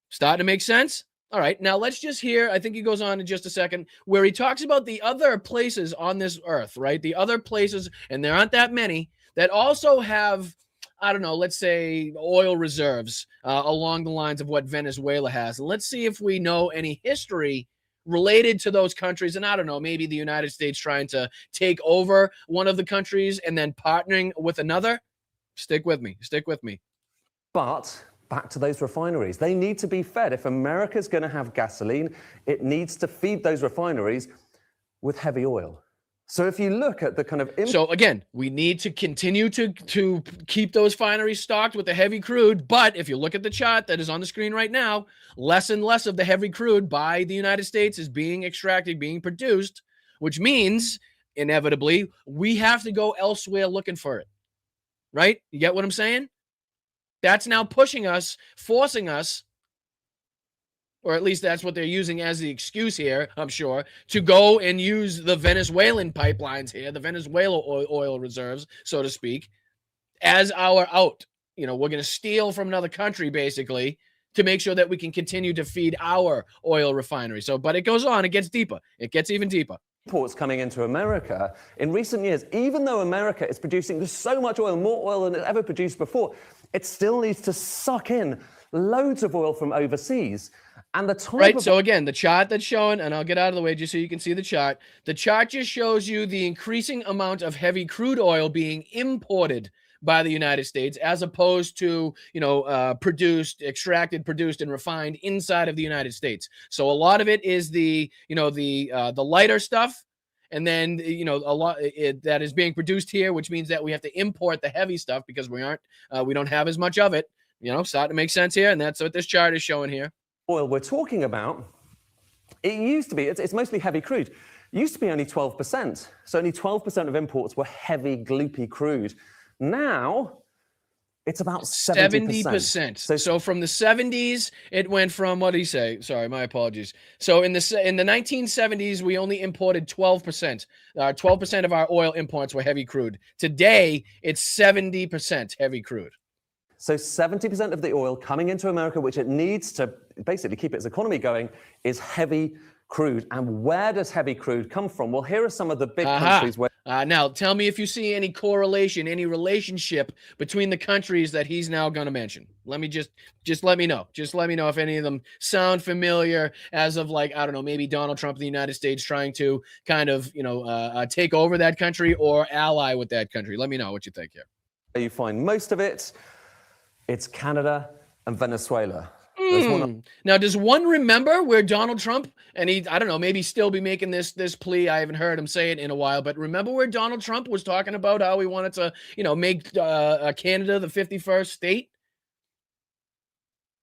Starting to make sense? All right, now let's just hear, I think he goes on in just a second, where he talks about the other places on this earth, right? The other places, and there aren't that many, that also have, I don't know, let's say oil reserves along the lines of what Venezuela has. And let's see if we know any history related to those countries. And I don't know, maybe the United States trying to take over one of the countries and then partnering with another. Stick with me. But back to those refineries. They need to be fed. If America's going to have gasoline, it needs to feed those refineries with heavy oil. So if you look at the kind of... So again, we need to continue to keep those refineries stocked with the heavy crude. But if you look at the chart that is on the screen right now, less and less of the heavy crude by the United States is being extracted, being produced, which means inevitably we have to go elsewhere looking for it. Right? You get what I'm saying? That's now pushing us, forcing us, or at least that's what they're using as the excuse here, I'm sure, to go and use the Venezuelan pipelines here, the Venezuela oil reserves, so to speak, as our out. We're going to steal from another country, basically, to make sure that we can continue to feed our oil refinery. So, but it goes on, it gets deeper. It gets even deeper. Imports coming into America in recent years, even though America is producing so much oil, more oil than it ever produced before, it still needs to suck in loads of oil from overseas. And the type right. So again, the chart that's showing, and I'll get out of the way just so you can see the chart. The chart just shows you the increasing amount of heavy crude oil being imported by the United States, as opposed to, produced, and refined inside of the United States. So a lot of it is the lighter stuff. And then, a lot that is being produced here, which means that we have to import the heavy stuff because we don't have as much of it, starting to make sense here. And that's what this chart is showing here. Oil we're talking about, it used to be, it's mostly heavy crude. It used to be only 12%. So only 12% of imports were heavy, gloopy crude. Now, It's about 70%. 70%. So from the 70s, it went from, what did he say? Sorry, my apologies. So in the 1970s, we only imported 12%. 12% of our oil imports were heavy crude. Today, it's 70% heavy crude. So 70% of the oil coming into America, which it needs to basically keep its economy going, is heavy crude. And where does heavy crude come from? Well, here are some of the big countries where... Now, tell me if you see any correlation, any relationship between the countries that he's now going to mention. Let me just let me know. Just let me know if any of them sound familiar as of, like, I don't know, maybe Donald Trump of the United States trying to kind of, take over that country or ally with that country. Let me know what you think here. You find most of it, it's Canada and Venezuela. Now, does one remember where Donald Trump, and I don't know, maybe still be making this plea? I haven't heard him say it in a while, but remember where Donald Trump was talking about how he wanted to, make Canada the 51st state?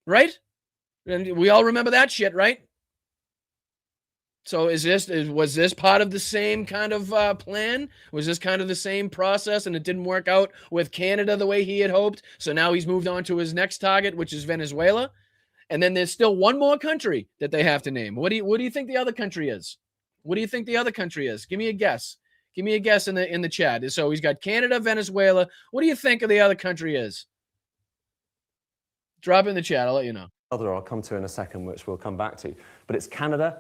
Right? And we all remember that shit, right? So was this part of the same kind of plan? Was this kind of the same process and it didn't work out with Canada the way he had hoped? So now he's moved on to his next target, which is Venezuela. And then there's still one more country that they have to name. What do you think the other country is? What do you think the other country is? Give me a guess. Give me a guess in the chat. So he's got Canada, Venezuela. What do you think of the other country is? Drop it in the chat. I'll let you know. I'll come to in a second, which we'll come back to. But it's Canada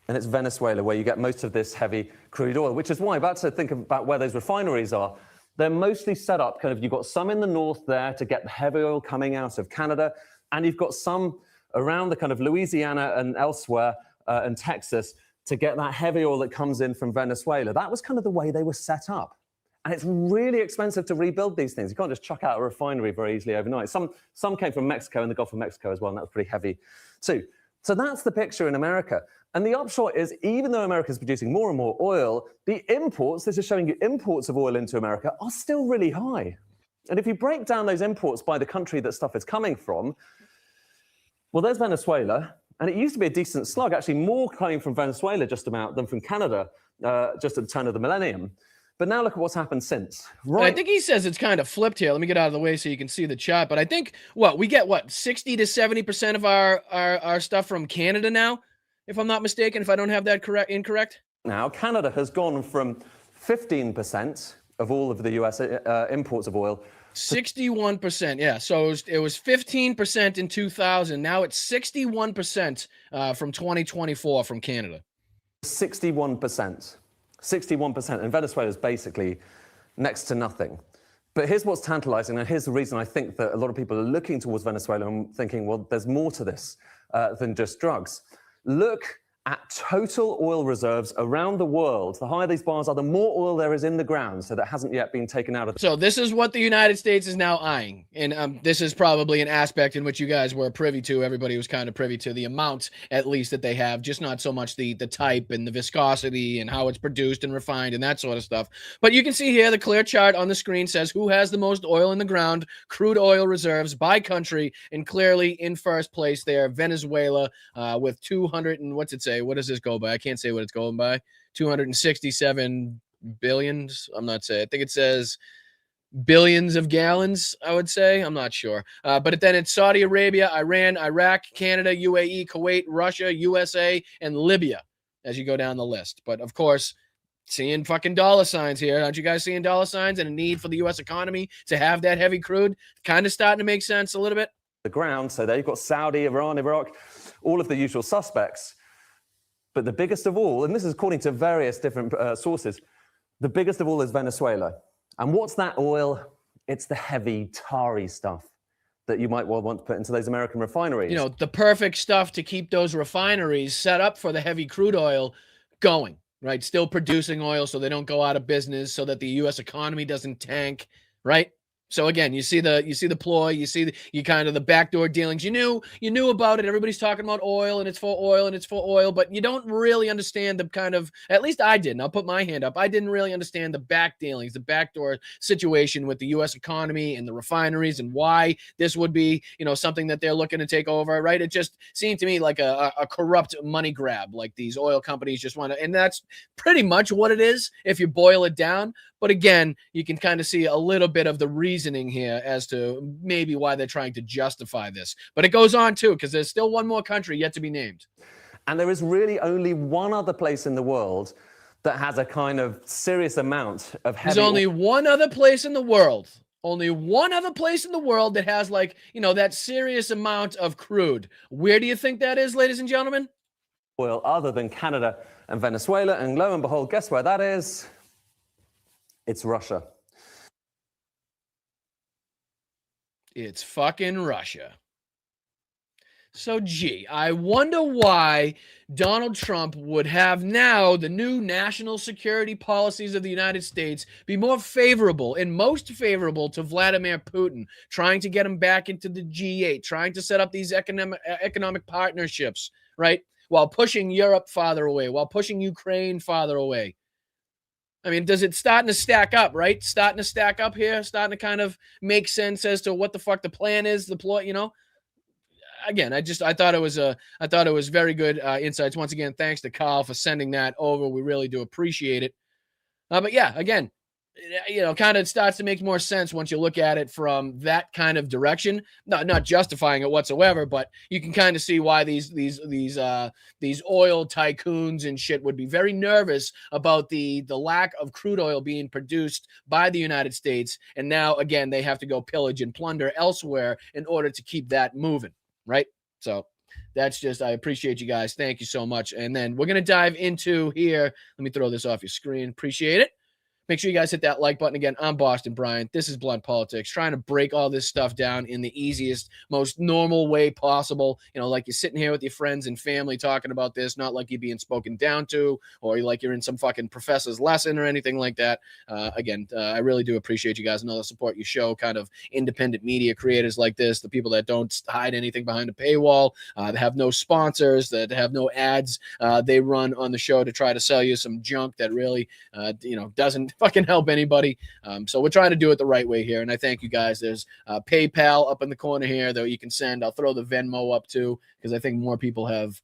and it's Venezuela where you get most of this heavy crude oil, which is why, about to think about where those refineries are, they're mostly set up kind of, you've got some in the north there to get the heavy oil coming out of Canada, and you've got some around the kind of Louisiana and elsewhere and Texas to get that heavy oil that comes in from Venezuela. That was kind of the way they were set up. And it's really expensive to rebuild these things. You can't just chuck out a refinery very easily overnight. Some came from Mexico and the Gulf of Mexico as well, and that was pretty heavy too. So that's the picture in America. And the upshot is, even though America is producing more and more oil, the imports, this is showing you imports of oil into America, are still really high. And if you break down those imports by the country that stuff is coming from, well, there's Venezuela, and it used to be a decent slug, actually more coming from Venezuela just about than from Canada, just at the turn of the millennium. But now look at what's happened since. Right. I think he says it's kind of flipped here. Let me get out of the way so you can see the chart. But I think, we get 60 to 70% of our stuff from Canada now, if I'm not mistaken, if I don't have that incorrect. Now, Canada has gone from 15% of all of the U.S. Imports of oil 61%, yeah. So it was 15% in 2000. Now it's 61% from 2024 from Canada. 61%. 61%. And Venezuela is basically next to nothing. But here's what's tantalizing, and here's the reason I think that a lot of people are looking towards Venezuela and thinking, well, there's more to this than just drugs. Look at total oil reserves around the world. The higher these bars are, the more oil there is in the ground, so that hasn't yet been taken out of the... So this is what the United States is now eyeing. And this is probably an aspect in which you guys were privy to. Everybody was kind of privy to the amount, at least, that they have, just not so much the type and the viscosity and how it's produced and refined and that sort of stuff. But you can see here the clear chart on the screen says who has the most oil in the ground, crude oil reserves by country, and clearly in first place there, Venezuela with 200 and what's it say? What does this go by? I can't say what it's going by. 267 billions. I'm not saying. I think it says billions of gallons, I would say. I'm not sure. But then it's Saudi Arabia, Iran, Iraq, Canada, UAE, Kuwait, Russia, USA, and Libya as you go down the list. But of course, seeing fucking dollar signs here. Aren't you guys seeing dollar signs and a need for the U.S. economy to have that heavy crude? Kind of starting to make sense a little bit. The ground. So there you've got Saudi, Iran, Iraq, all of the usual suspects. But the biggest of all, and this is according to various different sources, the biggest of all is Venezuela. And what's that oil? It's the heavy, tarry stuff that you might well want to put into those American refineries. You know, the perfect stuff to keep those refineries set up for the heavy crude oil going, right? Still producing oil so they don't go out of business, so that the U.S. economy doesn't tank, right? So again, you see the ploy, you see the kind of the backdoor dealings. You knew about it. Everybody's talking about oil and it's for oil and it's for oil, but you don't really understand the kind of, at least I didn't. I'll put my hand up. I didn't really understand the back dealings, the backdoor situation with the U.S. economy and the refineries and why this would be, something that they're looking to take over, right? It just seemed to me like a corrupt money grab, like these oil companies just want to, and that's pretty much what it is if you boil it down. But again, you can kind of see a little bit of the reasoning here as to maybe why they're trying to justify this. But it goes on too, because there's still one more country yet to be named. And there is really only one other place in the world that has a kind of serious amount of heavy... There's only one other place in the world. Only one other place in the world that has, like, you know, that serious amount of crude. Where do you think that is, ladies and gentlemen? Oil other than Canada and Venezuela. And lo and behold, guess where that is? It's Russia. It's fucking Russia. So, gee, I wonder why Donald Trump would have now the new national security policies of the United States be more favorable and most favorable to Vladimir Putin, trying to get him back into the G8, trying to set up these economic partnerships, right? While pushing Europe farther away, while pushing Ukraine farther away. I mean, does it starting to stack up, right? Starting to stack up here, starting to kind of make sense as to what the fuck the plan is, the plot, you know? Again, I thought it was very good insights. Once again, thanks to Carl for sending that over. We really do appreciate it. But yeah, again, you know, kind of starts to make more sense once you look at it from that kind of direction. Not justifying it whatsoever, but you can kind of see why these oil tycoons and shit would be very nervous about the lack of crude oil being produced by the United States, and now again they have to go pillage and plunder elsewhere in order to keep that moving. Right? So that's just, I appreciate you guys. Thank you so much. And then we're going to dive into here. Let me throw this off your screen. Appreciate it. Make sure you guys hit that like button. Again, I'm Boston Bryant. This is Blunt Politics, trying to break all this stuff down in the easiest, most normal way possible. You know, like you're sitting here with your friends and family talking about this, not like you're being spoken down to or like you're in some fucking professor's lesson or anything like that. Again, I really do appreciate you guys and all the support you show, kind of independent media creators like this, the people that don't hide anything behind a paywall, that have no sponsors, that have no ads they run on the show to try to sell you some junk that really, doesn't fucking help anybody. So we're trying to do it the right way here. And I thank you guys. There's PayPal up in the corner here that you can send. I'll throw the Venmo up too, because I think more people have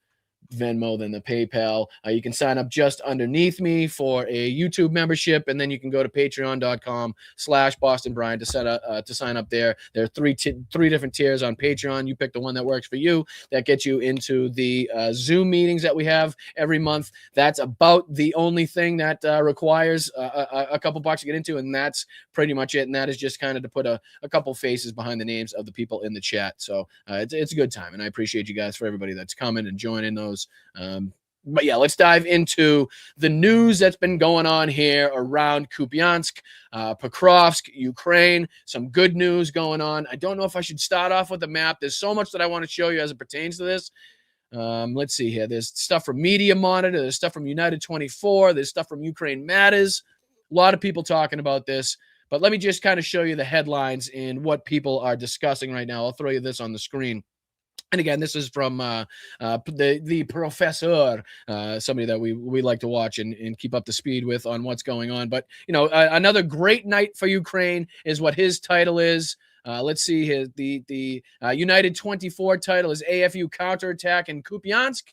Venmo than the PayPal. You can sign up just underneath me for a YouTube membership, and then you can go to patreon.com/Boston Bryant to sign up there. There are three different tiers on Patreon. You pick the one that works for you. That gets you into the Zoom meetings that we have every month. That's about the only thing that requires a couple bucks to get into, and that's pretty much it. And that is just kind of to put a couple faces behind the names of the people in the chat. So it's a good time, and I appreciate you guys for everybody that's coming and joining those. But yeah, let's dive into the news that's been going on here around Kupiansk, Pokrovsk, Ukraine. Some good news going on. I don't know if I should start off with the map. There's so much that I want to show you as it pertains to this. Let's see here. There's stuff from Media Monitor. There's stuff from United 24. There's stuff from Ukraine Matters. A lot of people talking about this. But let me just kind of show you the headlines and what people are discussing right now. I'll throw you this on the screen. And again, this is from the professor, somebody that we like to watch and keep up to speed with on what's going on. But, you know, another great night for Ukraine is what his title is. Let's see here. The United 24 title is AFU Counterattack in Kupiansk.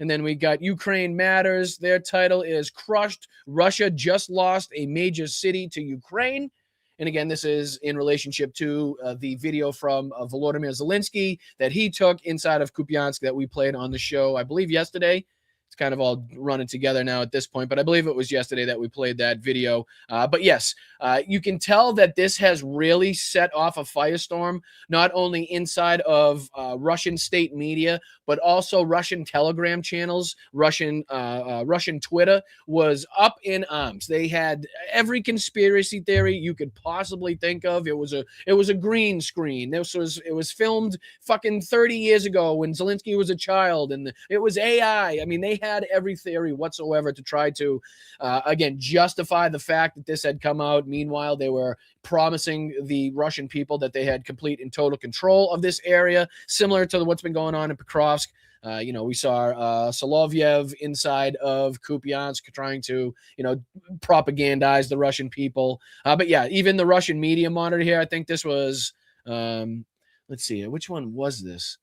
And then we got Ukraine Matters. Their title is Crushed. Russia just lost a major city to Ukraine. And again, this is in relationship to the video from Volodymyr Zelensky that he took inside of Kupiansk that we played on the show, I believe, yesterday. It's kind of all running together now at this point, but I believe it was yesterday that we played that video. But yes, you can tell that this has really set off a firestorm, not only inside of Russian state media, but also Russian Telegram channels. Russian Twitter was up in arms. They had every conspiracy theory you could possibly think of. It was a green screen. It was filmed fucking 30 years ago when Zelensky was a child, and it was AI. I mean, they had every theory whatsoever to try to, again, justify the fact that this had come out. Meanwhile, they were promising the Russian people that they had complete and total control of this area, similar to what's been going on in Pokrovsk. We saw Solovyev inside of Kupiansk trying to, propagandize the Russian people. But yeah, even the Russian Media Monitor here, I think this was, let's see, which one was this?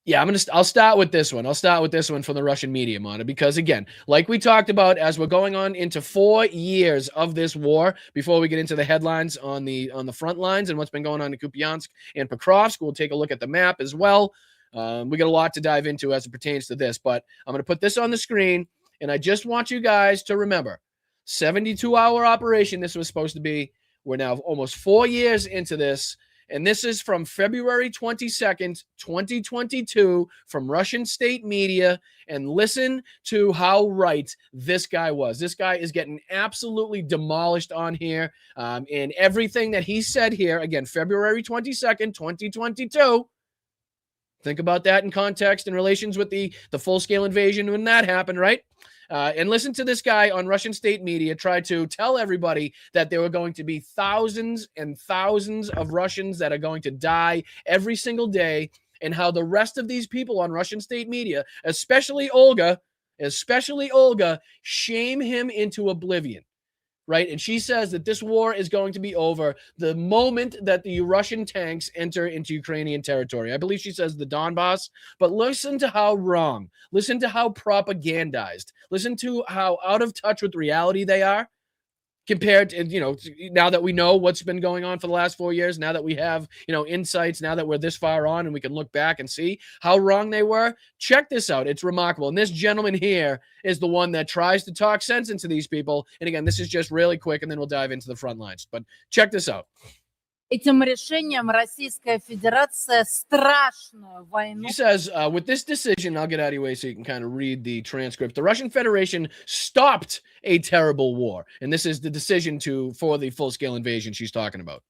Yeah, I'll start with this one. I'll start with this one from the Russian media, Mona, because again, like we talked about, as we're going on into 4 years of this war, before we get into the headlines on the front lines and what's been going on in Kupiansk and Pokrovsk, we'll take a look at the map as well. We got a lot to dive into as it pertains to this, but I'm going to put this on the screen, and I just want you guys to remember, 72-hour operation this was supposed to be. We're now almost 4 years into this. And this is from February 22nd, 2022, from Russian state media. And listen to how right this guy was. This guy is getting absolutely demolished on here. And everything that he said here, again, February 22nd, 2022. Think about that in context in relations with the full-scale invasion when that happened, right? And listen to this guy on Russian state media try to tell everybody that there were going to be thousands and thousands of Russians that are going to die every single day, and how the rest of these people on Russian state media, especially Olga, shame him into oblivion. Right? And she says that this war is going to be over the moment that the Russian tanks enter into Ukrainian territory. I believe she says the Donbass, but listen to how wrong, listen to how propagandized, listen to how out of touch with reality they are compared to, now that we know what's been going on for the last 4 years, now that we have, insights, now that we're this far on and we can look back and see how wrong they were. Check this out. It's remarkable. And this gentleman here is the one that tries to talk sense into these people. And again, this is just really quick, and then we'll dive into the front lines. But check this out. Этим решением Российская Федерация страшную войну. He says, with this decision, I'll get out of your way so you can kind of read the transcript. The Russian Federation stopped a terrible war. And this is the decision for the full-scale invasion she's talking about.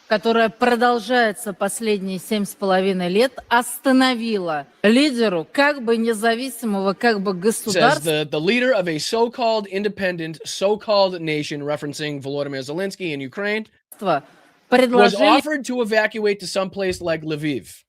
Которая продолжается последние 7,5 лет, остановила лидеру как бы независимого как бы государства. Says the leader of a so-called independent, so-called nation, referencing Volodymyr Zelensky in Ukraine, was offered to evacuate to some place like Lviv.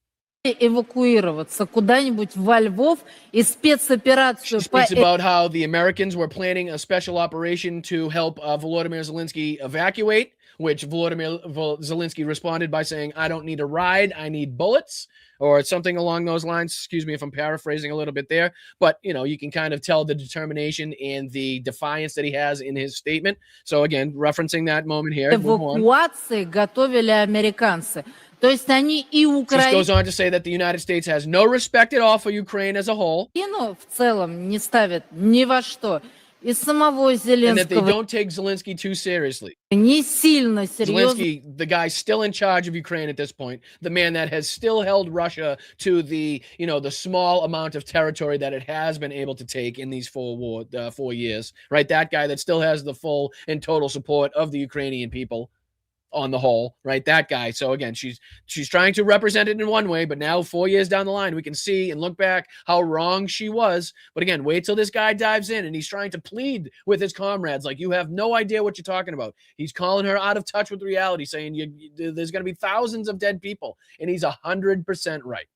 Эвакуироваться куда-нибудь во Львов и спецоперацию. She speaks about how the Americans were planning a special operation to help Volodymyr Zelensky evacuate, which Volodymyr Zelensky responded by saying, I don't need a ride, I need bullets, or something along those lines. Excuse me if I'm paraphrasing a little bit there, but you can kind of tell the determination and the defiance that he has in his statement. So again, referencing that moment here. Эвакуации готовили американцы. То есть они и Ukraine. She goes on to say that the United States has no respect at all for Ukraine as a whole. В целом не ставят ни во что. И самого Зеленского. And that they don't take Zelensky too seriously. Не сильно серьезно. Zelensky, the guy still in charge of Ukraine at this point, the man that has still held Russia to the, the small amount of territory that it has been able to take in these 4 years, right? That guy that still has the full and total support of the Ukrainian people on the whole, right? That guy. So again, she's trying to represent it in one way, but now 4 years down the line, we can see and look back how wrong she was. But again, wait till this guy dives in and he's trying to plead with his comrades like, you have no idea what you're talking about. He's calling her out of touch with reality, saying there's going to be thousands of dead people, and he's 100% right.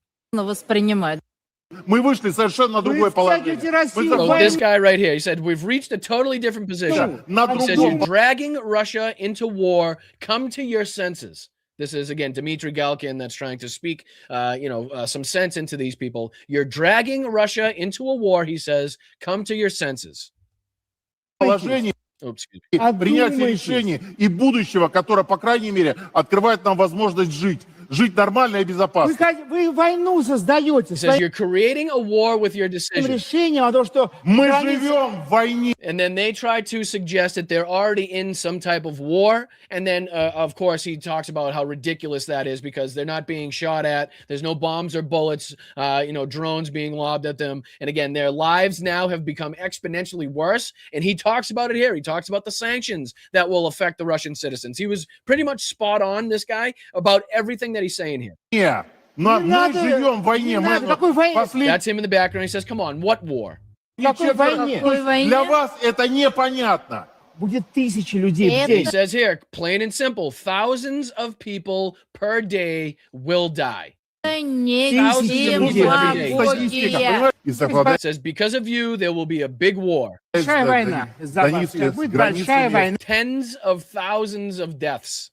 Мы вышли совершенно на другое положение. So this guy right here, he said, we've reached a totally different position. He says, you're dragging Russia into war. Come to your senses. This is, again, Dmitry Galkin that's trying to speak, some sense into these people. You're dragging Russia into a war, he says. Come to your senses. Положение, принятие решений и будущего, которое, по крайней мере, открывает нам возможность жить нормально и безопасно. Вы войну создаете. He says you're creating a war with your decision. Решением о том, что мы живем в войне. And then they try to suggest that they're already in some type of war. And then, of course, he talks about how ridiculous that is because they're not being shot at. There's no bombs or bullets, drones being lobbed at them. And again, their lives now have become exponentially worse. And he talks about it here. He talks about the sanctions that will affect the Russian citizens. He was pretty much spot on, this guy, about everything that he's saying here. Yeah. Мы живем в войне. That's him in the background. He says, come on, what war? Для вас это непонятно. Будет тысячи людей в день. He says here, plain and simple, thousands of people per day will die. It says, because of you, there will be a big war. Tens of thousands of deaths.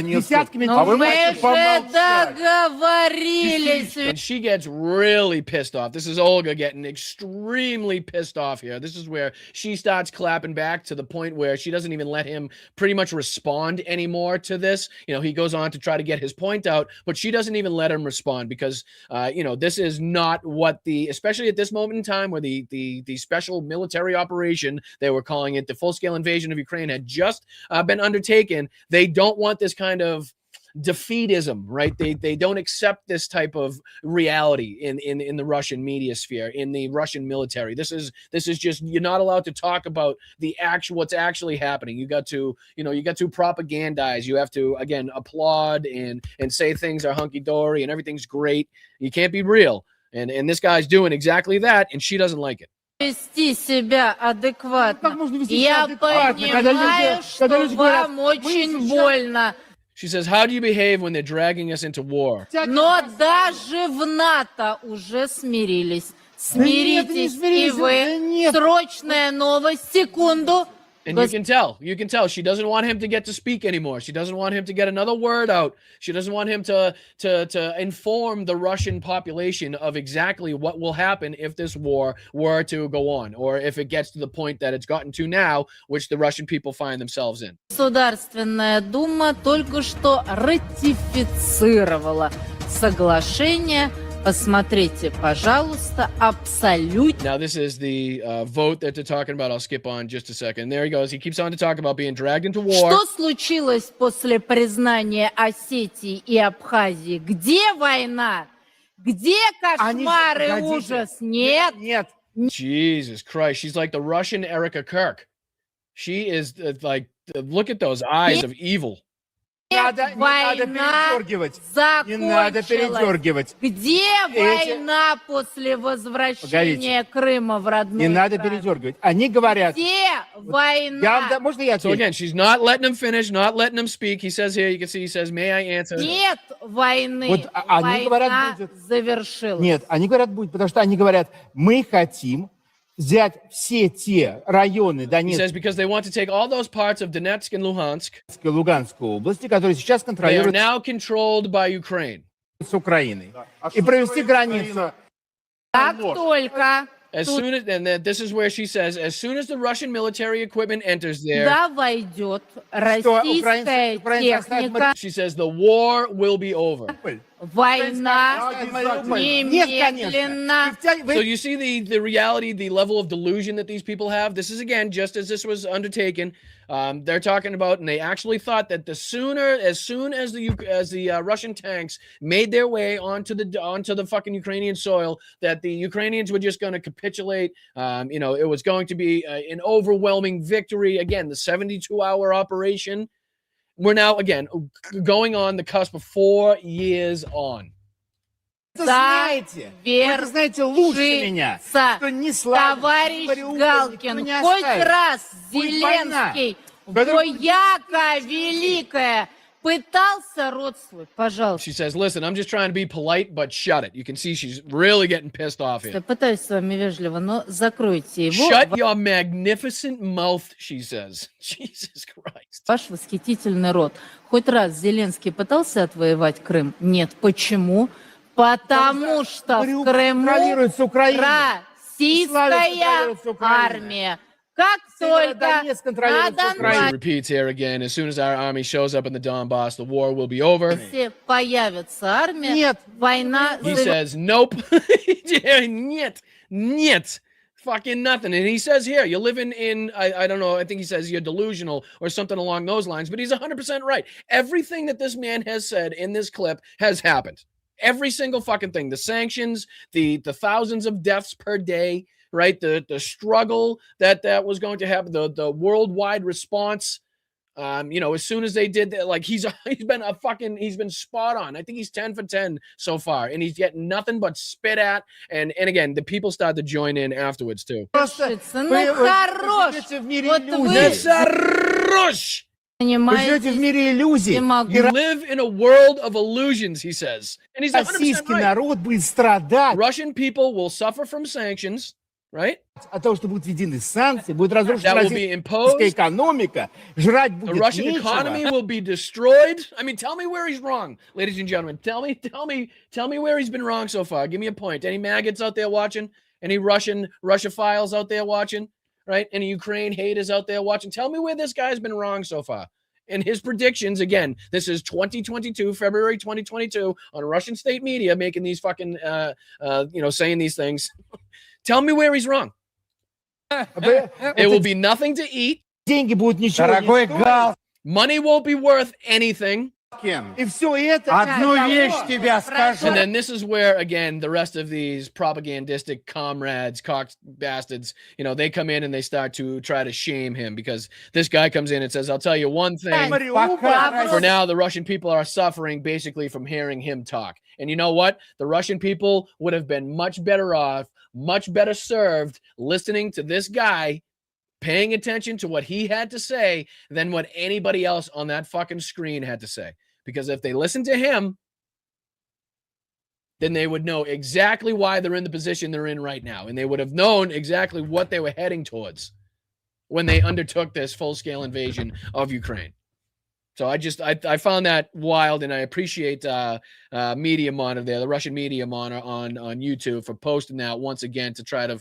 десятками... А вы Мы можете же помолчать? договорились. And she gets really pissed off. This is Olga getting extremely pissed off here. This is where she starts clapping back to the point where she doesn't even let him pretty much respond anymore to this. He goes on to try to get his point out, but she doesn't even let him respond because, this is not what especially at this moment in time where the special military operation, they were calling it, the full-scale invasion of Ukraine had just been undertaken. They don't want this kind of defeatism, right? They don't accept this type of reality in the Russian media sphere, in the Russian military. This is just, you're not allowed to talk about what's actually happening. You got to propagandize. You have to, again, applaud and say things are hunky-dory and everything's great. You can't be real. And this guy's doing exactly that, and she doesn't like it. Вести себя адекватно. Как можно вести Я себя адекватно, когда понимаю, что люди говорят, вам мы очень сейчас... больно. She says, how do you behave when they're dragging us into war? Но даже в НАТО уже смирились. Смиритесь и вы. Срочная новость. Секунду. And you can tell she doesn't want him to get to speak anymore. She doesn't want him to get another word out. She doesn't want him to inform the Russian population of exactly what will happen if this war were to go on, or if it gets to the point that it's gotten to now, which the Russian people find themselves in. Государственная Дума только что ратифицировала соглашение. Посмотрите, пожалуйста, абсолютно. Now, this is the vote that they're talking about. I'll skip on just a second. There he goes. He keeps on to talk about being dragged into war. Что случилось после признания Осетии и Абхазии? Где война? Где кошмар и ужас? Нет. Нет. Jesus Christ. She's like the Russian Erica Kirk. She is like, look at those eyes of evil. Не надо передергивать. Не надо передергивать. Где война после возвращения Крыма в родную Не надо страну? передергивать. Они говорят... Где война? Можно я So отвечу? again, she's not letting him finish, not letting him speak. He says here, you can see, he says, may I answer? Нет войны. Вот они говорят, Война будет. завершилась. Нет, они говорят будет, потому что они говорят, мы хотим взять все те районы He Донецкой says because they want to take all those parts of Donetsk and Luhansk. и Луганской области, которые сейчас They are контролируют now controlled by Ukraine. с Украиной, и провести границу. Как только As soon as, and then this is where she says, as soon as the Russian military equipment enters there, туда войдет российская техника, she says the war will be over. война немедленно. So you see the reality, the level of delusion that these people have. This is, again, just as this was undertaken. They're talking about, and they actually thought that as soon as the Russian tanks made their way onto the fucking Ukrainian soil, that the Ukrainians were just going to capitulate. It was going to be an overwhelming victory. Again, the 72-hour operation. We're now, again, going on the cusp of 4 years on. Вы это знаете лучше меня, что не слава, Товарищ Галкин, хоть раз Зеленский, вояка великая, пытался рот свой, пожалуйста. She says, listen, I'm just trying to be polite, but shut it. You can see she's really getting pissed off here. Я пытаюсь с вами вежливо, но закройте его. Shut your magnificent mouth, she says. Jesus Christ. Ваш восхитительный рот. Хоть раз Зеленский пытался отвоевать Крым? Нет. Почему? Потому что в Крыму российская армия. Как только на Донбассе Repeats here again. As soon as our army shows up in the Donbass, the war will be over. появится армия, война He says, nope. Нет. Fucking nothing. And he says here, you're living in, I don't know, I think he says you're delusional or something along those lines, but he's 100% right. Everything that this man has said in this clip has happened. Every single fucking thing. The sanctions, the thousands of deaths per day, right? The struggle that was going to happen, the worldwide response. As soon as they did that, like he's been spot on. I think he's 10 for 10 so far, and he's getting nothing but spit at. And again, the people start to join in afterwards too. Вы живете в мире иллюзий. You live in a world of illusions, he says. And he's 100% Российский right. народ будет страдать. Russian people will suffer from sanctions. right? От того, что будут введены санкции, будет разрушена That will be imposed. российская экономика, жрать The будет Russian нечего. economy will be destroyed. I mean, tell me where he's wrong, ladies and gentlemen. Tell me where he's been wrong so far. Give me a point. Any maggots out there watching? Any Russiophiles out there watching? Right? Any Ukraine haters out there watching? Tell me where this guy's been wrong so far. And his predictions, again, this is 2022, February 2022, on Russian state media making these fucking, saying these things. Tell me where he's wrong. It will be nothing to eat. Деньги будут ничего не стоить. Money won't be worth anything. И все это... Одну вещь тебе скажу. And then this is where, again, the rest of these propagandistic comrades, cock bastards, they come in and they start to try to shame him because this guy comes in and says, I'll tell you one thing. For now, the Russian people are suffering basically from hearing him talk. And you know what? The Russian people would have been much better off, much better served listening to this guy, paying attention to what he had to say than what anybody else on that fucking screen had to say. Because if they listened to him, then they would know exactly why they're in the position they're in right now. And they would have known exactly what they were heading towards when they undertook this full-scale invasion of Ukraine. So I found that wild, and I appreciate Media Monitor there, the Russian Media Monitor on YouTube, for posting that once again to try to,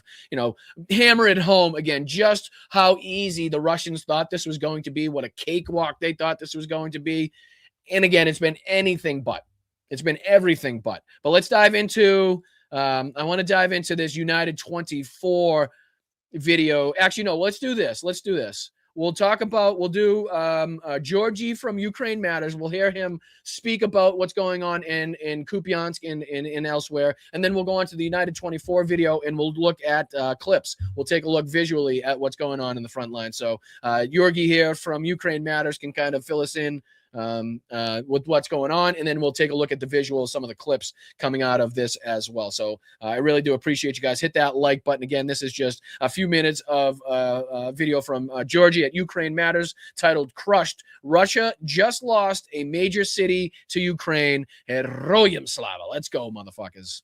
hammer it home again, just how easy the Russians thought this was going to be, what a cakewalk they thought this was going to be. And again, it's been anything but. It's been everything but. But let's dive into, I want to dive into this United 24 video. Actually, no, let's do this. We'll do Georgie from Ukraine Matters. We'll hear him speak about what's going on in Kupiansk and elsewhere. And then we'll go on to the United 24 video and we'll look at clips. We'll take a look visually at what's going on in the front line. So Georgie here from Ukraine Matters can kind of fill us in with what's going on, and then we'll take a look at the visuals, some of the clips coming out of this as well. So I really do appreciate you guys. Hit that like button. Again, this is just a few minutes of video from Georgie at Ukraine Matters titled "Crushed. Russia just lost a major city to Ukraine. Heroyam Slava." Let's go, motherfuckers.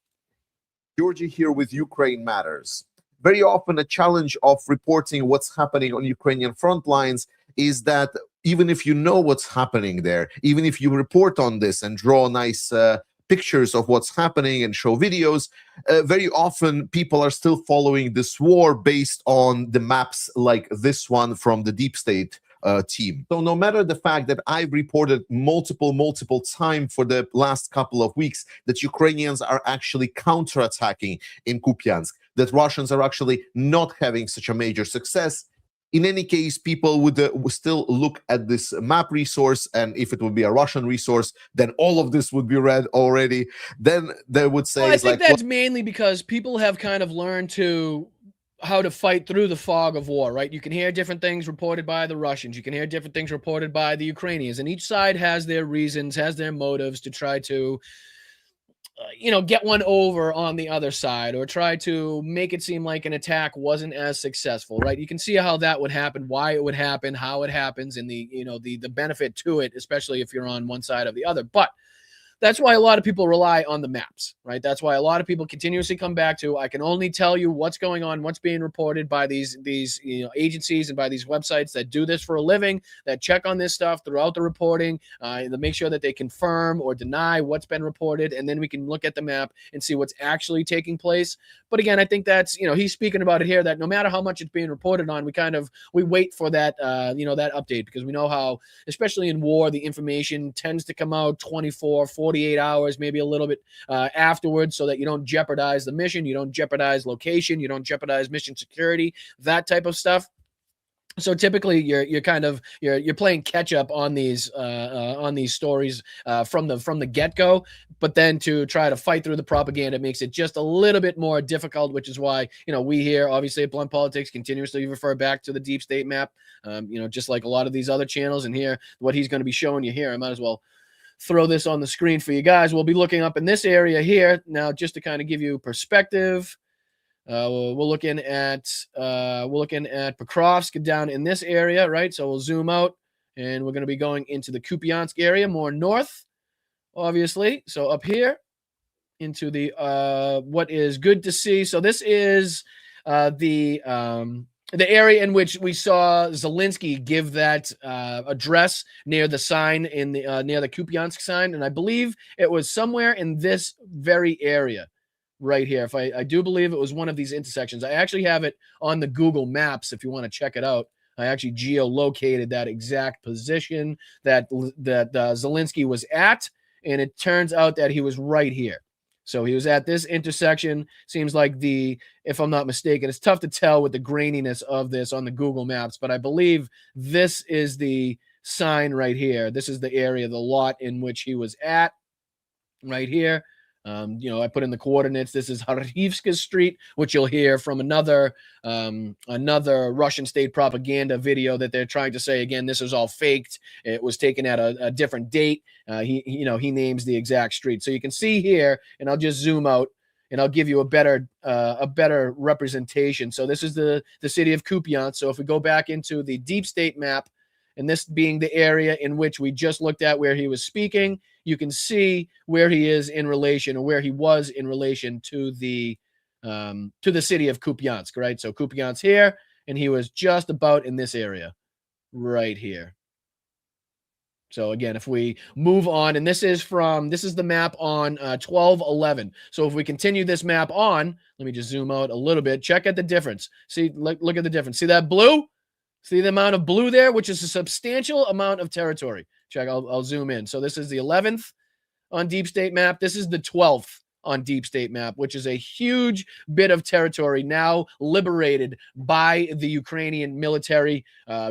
Georgie here with Ukraine Matters. Very often a challenge of reporting what's happening on Ukrainian front lines is that even if you know what's happening there, even if you report on this and draw nice pictures of what's happening and show videos, very often people are still following this war based on the maps like this one from the deep state team. So no matter the fact that I've reported multiple times for the last couple of weeks that Ukrainians are actually counterattacking in Kupiansk, that Russians are actually not having such a major success, in any case, people would still look at this map resource, and if it would be a Russian resource, then all of this would be read already. Then they would say, well, I think that's mainly because people have kind of learned how to fight through the fog of war, right? You can hear different things reported by the Russians. You can hear different things reported by the Ukrainians, and each side has their reasons, has their motives to try to get one over on the other side, or try to make it seem like an attack wasn't as successful, right? You can see how that would happen, why it would happen, how it happens, and the benefit to it, especially if you're on one side or the other. But that's why a lot of people rely on the maps, right? That's why a lot of people continuously come back to, I can only tell you what's going on, what's being reported by these agencies and by these websites that do this for a living, that check on this stuff throughout the reporting, to make sure that they confirm or deny what's been reported, and then we can look at the map and see what's actually taking place. But again, I think that's, he's speaking about it here, that no matter how much it's being reported on, we wait for that, that update, because we know how, especially in war, the information tends to come out 24, 48 hours, maybe a little bit afterwards, so that you don't jeopardize the mission, you don't jeopardize location, you don't jeopardize mission security, that type of stuff. So typically, you're playing catch up on these stories from the get go, but then to try to fight through the propaganda makes it just a little bit more difficult. Which is why we here, obviously at Blunt Politics, continuously refer back to the deep state map. Just like a lot of these other channels, and here what he's going to be showing you here. I might as well throw this on the screen for you guys. We'll be looking up in this area here now, just to kind of give you perspective. We're looking at Pokrovsk down in this area, right? So we'll zoom out, and we're going to be going into the Kupiansk area, more north, obviously. So up here into the what is good to see. So this is the area in which we saw Zelensky give that address near the sign in the near the Kupiansk sign, and I believe it was somewhere in this very area right here. If I do believe it was one of these intersections. I actually have it on the Google Maps if you want to check it out. I actually geolocated that exact position that Zelensky was at, and it turns out that he was right here. So he was at this intersection. Seems like if I'm not mistaken, it's tough to tell with the graininess of this on the Google Maps, but I believe this is the sign right here. This is the area, the lot in which he was at right here. I put in the coordinates. This is Harivska Street, which you'll hear from another Russian state propaganda video that they're trying to say, again, this is all faked. It was taken at a different date. He names the exact street. So you can see here, and I'll just zoom out and I'll give you a better representation. So this is the city of Kupiansk. So if we go back into the deep state map, and this being the area in which we just looked at where he was speaking, you can see where he is in relation, or where he was in relation to the city of Kupiansk, right? So Kupiansk here, and he was just about in this area right here. So again, if we move on, and this is the map on 1211. So if we continue this map on, let me just zoom out a little bit. Check out the difference. See, look at the difference. See that blue? See the amount of blue there, which is a substantial amount of territory. Check, I'll zoom in. So this is the 11th on Deep State map. This is the 12th on Deep State map, which is a huge bit of territory now liberated by the Ukrainian military.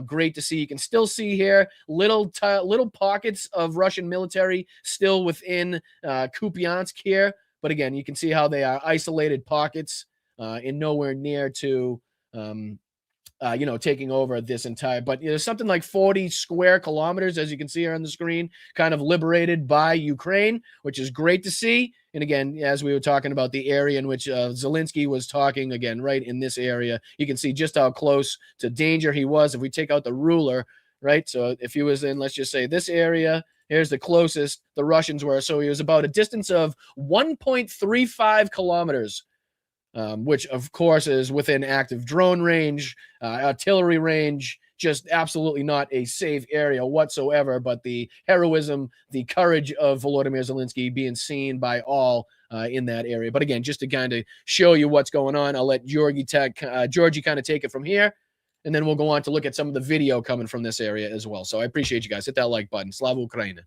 Great to see. You can still see here little pockets of Russian military still within Kupiansk here. But again, you can see how they are isolated pockets and nowhere near to taking over this entire, but there's something like 40 square kilometers, as you can see here on the screen, kind of liberated by Ukraine, which is great to see. And again, as we were talking about the area in which Zelensky was talking, again, right in this area, you can see just how close to danger he was. If we take out the ruler, right? So if he was in, let's just say this area, here's the closest the Russians were. So he was about a distance of 1.35 kilometers. Which of course is within active drone range, artillery range, just absolutely not a safe area whatsoever. But the heroism, the courage of Volodymyr Zelensky being seen by all in that area. But again, just to kind of show you what's going on, I'll let Georgie kind of take it from here, and then we'll go on to look at some of the video coming from this area as well. So I appreciate you guys. Hit that like button. Slava Ukraina.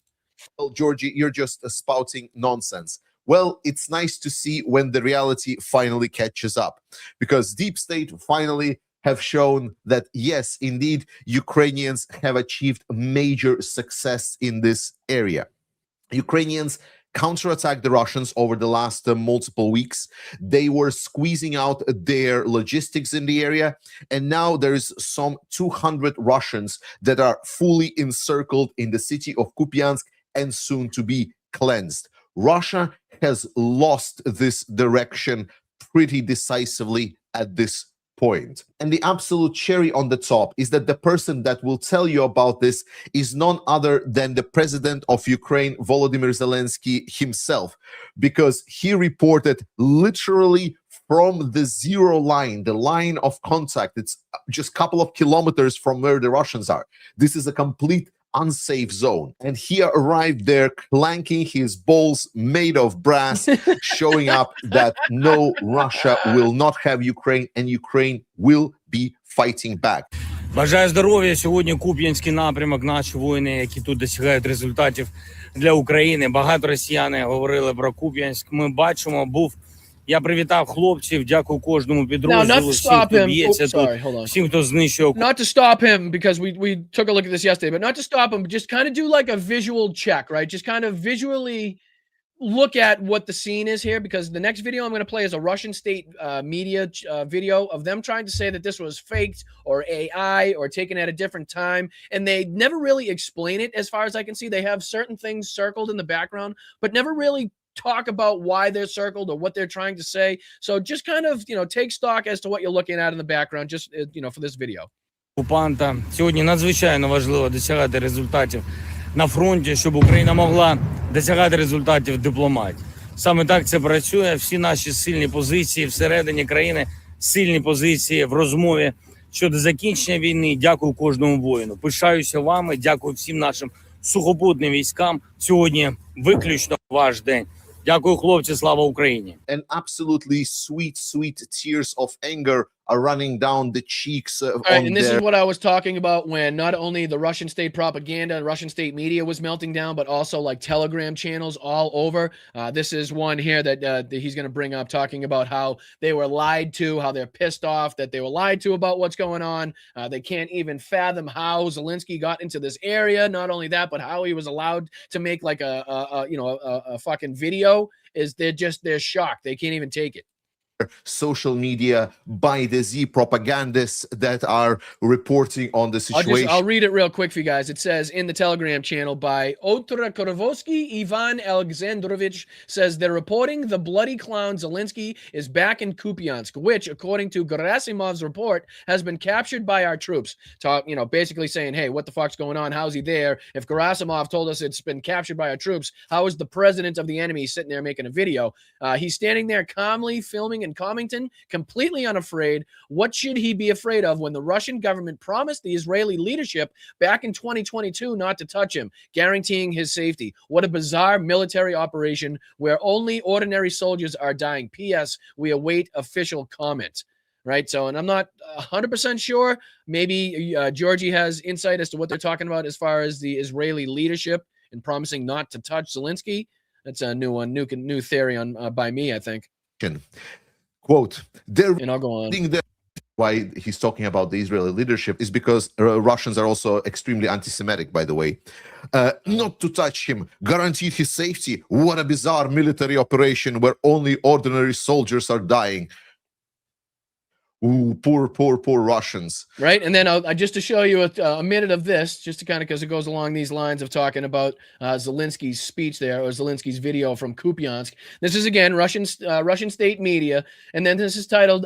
Well, Georgie, you're just spouting nonsense. Well, it's nice to see when the reality finally catches up, because Deep State finally have shown that, yes, indeed, Ukrainians have achieved major success in this area. Ukrainians counterattacked the Russians over the last multiple weeks. They were squeezing out their logistics in the area, and now there's some 200 Russians that are fully encircled in the city of Kupiansk and soon to be cleansed. Russia has lost this direction pretty decisively at this point. And the absolute cherry on the top is that the person that will tell you about this is none other than the president of Ukraine, Volodymyr Zelensky himself, because he reported literally from the zero line, the line of contact. It's just a couple of kilometers from where the Russians are. This is a complete unsafe zone, and he arrived there clanking his balls made of brass, showing up that no, Russia will not have Ukraine, and Ukraine will be fighting back. Бажаю здоров'я. Сьогодні Куп'янський напрямок, наші воїни, які тут досягають результатів для України. Багато росіяни говорили про Куп'янськ. Ми бачимо, Я привітав хлопців, дякую кожному підрозділу, всім, хто б'ється тут, всім, хто знищує. Not to stop him, because we took a look at this yesterday, but not to stop him, but just kind of do like a visual check, right? Just kind of visually look at what the scene is here, because the next video I'm going to play is a Russian state media video of them trying to say that this was faked or AI or taken at a different time, and they never really explain it as far as I can see. They have certain things circled in the background, but never really talk about why they're circled or what they're trying to say. So just kind of, take stock as to what you're looking at in the background, just, for this video. Окупанта. Сьогодні надзвичайно важливо досягати результатів на фронті, щоб Україна могла досягати результатів в дипломатії. Саме так це працює. Всі наші сильні позиції всередині країни сильні позиції в розмові щодо закінчення війни. Дякую кожному воїну. Пишаюся вами. Дякую всім нашим сухопутним військам. Сьогодні виключно ваш день. Дякую, хлопці. Слава Україні. And absolutely sweet tears of anger are running down the cheeks All right, on and this their is what I was talking about when not only the Russian state propaganda and Russian state media was melting down, but also like Telegram channels all over. This is one here that he's going to bring up, talking about how they were lied to, how they're pissed off that they were lied to about what's going on. They can't even fathom how Zelensky got into this area. Not only that, but how he was allowed to make like a fucking video. They're shocked. They can't even take it. social media by the Z propagandists that are reporting on the situation. I'll read it real quick for you guys. It says in the Telegram channel by Otra Korovsky, Ivan Alexandrovich says they're reporting the bloody clown Zelensky is back in Kupiansk, which, according to Gerasimov's report, has been captured by our troops. Basically saying, hey, what the fuck's going on? How's he there? If Gerasimov told us it's been captured by our troops, how is the president of the enemy sitting there making a video? He's standing there calmly filming in Comington, completely unafraid. What should he be afraid of when the Russian government promised the Israeli leadership back in 2022 not to touch him, guaranteeing his safety? What a bizarre military operation where only ordinary soldiers are dying. P.S. We await official comment. Right. So, and I'm not 100% sure. Maybe Georgie has insight as to what they're talking about as far as the Israeli leadership and promising not to touch Zelensky. That's a new one, new theory on by me, I think. Quote, and I'll go on. Why he's talking about the Israeli leadership is because Russians are also extremely anti-Semitic, by the way. Not to touch him, guaranteed his safety. What a bizarre military operation where only ordinary soldiers are dying. Ooh, poor Russians. Right. And then just to show you a minute of this, just to kind of, because it goes along these lines of talking about Zelensky's speech there, or Zelensky's video from Kupiansk. This is, again, Russian state media. And then this is titled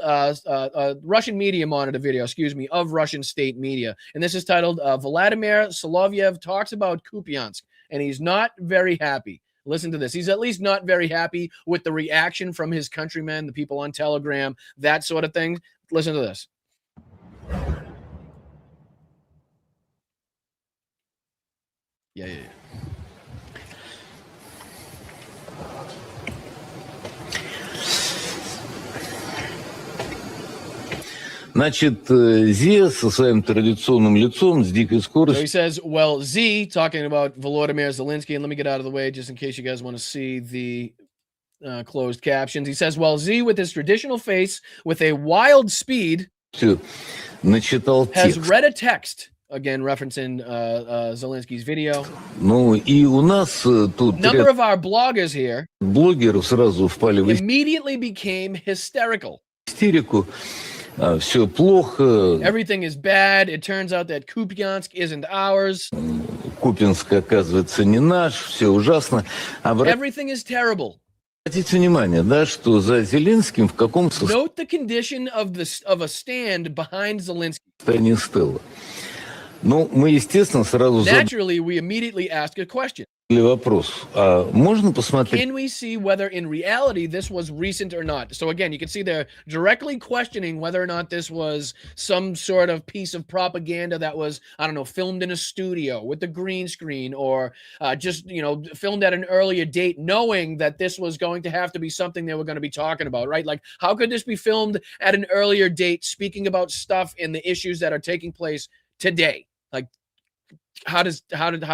Russian Media Monitor video, of Russian state media. And this is titled Vladimir Solovyev talks about Kupiansk. And he's not very happy. Listen to this. He's at least not very happy with the reaction from his countrymen, the people on Telegram, that sort of thing. Listen to this. Yeah. Значит, Зия со своим традиционным лицом с дикой скоростью. So he says, well, Z, talking about Volodymyr Zelensky, and let me get out of the way just in case you guys want to see the closed captions. He says, well, Z, with his traditional face, with a wild speed, has read a text. Again, referencing Zelensky's video. Ну и у нас тут number of our bloggers here блогеров сразу впали в immediately became hysterical. Истерику. Все плохо. Everything is bad. It turns out that Kupiansk isn't ours. Купинск, оказывается, не наш. Все ужасно. Everything is terrible. Обратите внимание, да, что за Зеленским в каком Note the condition of a stand behind Zelensky. состоянии стела. Ну, мы, естественно, сразу Naturally, we immediately ask a question. вопрос. А можно посмотреть? Can we see whether in reality this was recent or not? So again, you can see they're directly questioning whether or not this was some sort of piece of propaganda that was, I don't know, filmed in a studio with the green screen, or just, filmed at an earlier date, knowing that this was going to have to be something they were going to be talking about, right? Like, how could this be filmed at an earlier date, speaking about stuff in the issues that are taking place today? Like, how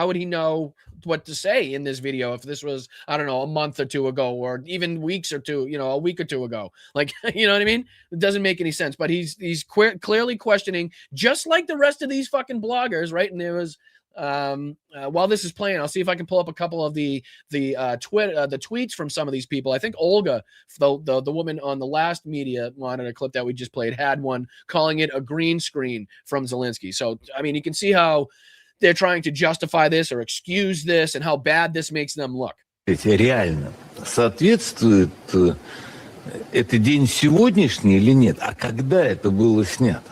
would he know what to say in this video if this was, I don't know, a month or two ago, or even weeks or two, a week or two ago? Like, you know what I mean? It doesn't make any sense. But he's clearly questioning, just like the rest of these fucking bloggers, right? And there was while this is playing, I'll see if I can pull up a couple of the tweets from some of these people. I think Olga, the woman on the last media monitor clip that we just played, had one calling it a green screen from Zelensky. So, I mean, you can see how they're trying to justify this or excuse this and how bad this makes them look. Реально соответствует это день сегодняшний или нет? А когда это было снято?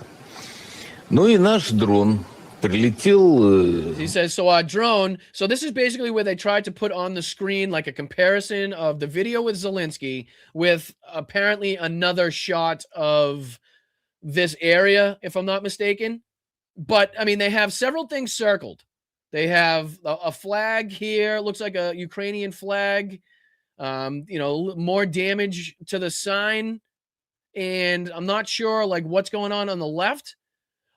Ну и наш дрон прилетел. He says, so our drone, so this is basically where they tried to put on the screen like a comparison of the video with Zelensky with apparently another shot of this area, if I'm not mistaken. But I mean, they have several things circled. They have a flag here, looks like a Ukrainian flag. More damage to the sign, and I'm not sure like what's going on the left.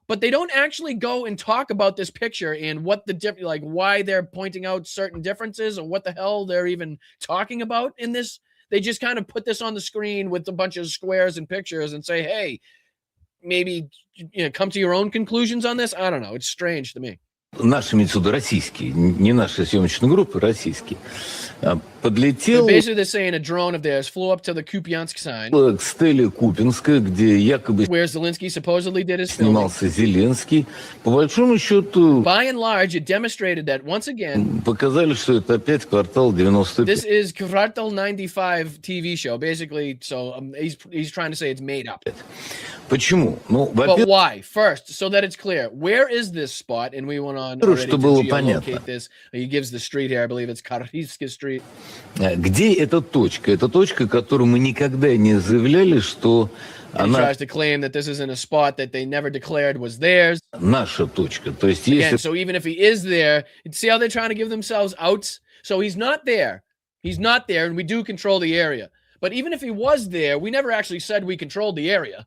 But they don't actually go and talk about this picture and what why they're pointing out certain differences or what the hell they're even talking about in this. They just kind of put this on the screen with a bunch of squares and pictures and say, hey, maybe come to your own conclusions on this. I don't know. It's strange to me. Наши, имеется в виду, российские, не наши съемочные группы, российские, подлетел basically they're saying a drone of theirs flew up to the Kupiansk sign, к стеле Купинска, где якобы where Zelensky supposedly did his filming. снимался Зеленский. По большому счету, By and large, it demonstrated that once again, показали, что это опять квартал 95. this is Kvartal 95 TV show, basically. So he's trying to say it's made up. Почему? Ну, But why? First, so that it's clear, where is this spot? And we went on already to geolocate this. He gives the street here. I believe it's Karhivsky Street. Где эта точка? Это точка, которую мы никогда не заявляли, что He tries to claim that this isn't a spot that they never declared was theirs. Наша точка. То есть, Again, so even if he is there, see how they're trying to give themselves outs? So he's not there. He's not there, and we do control the area. But even if he was there, we never actually said we controlled the area.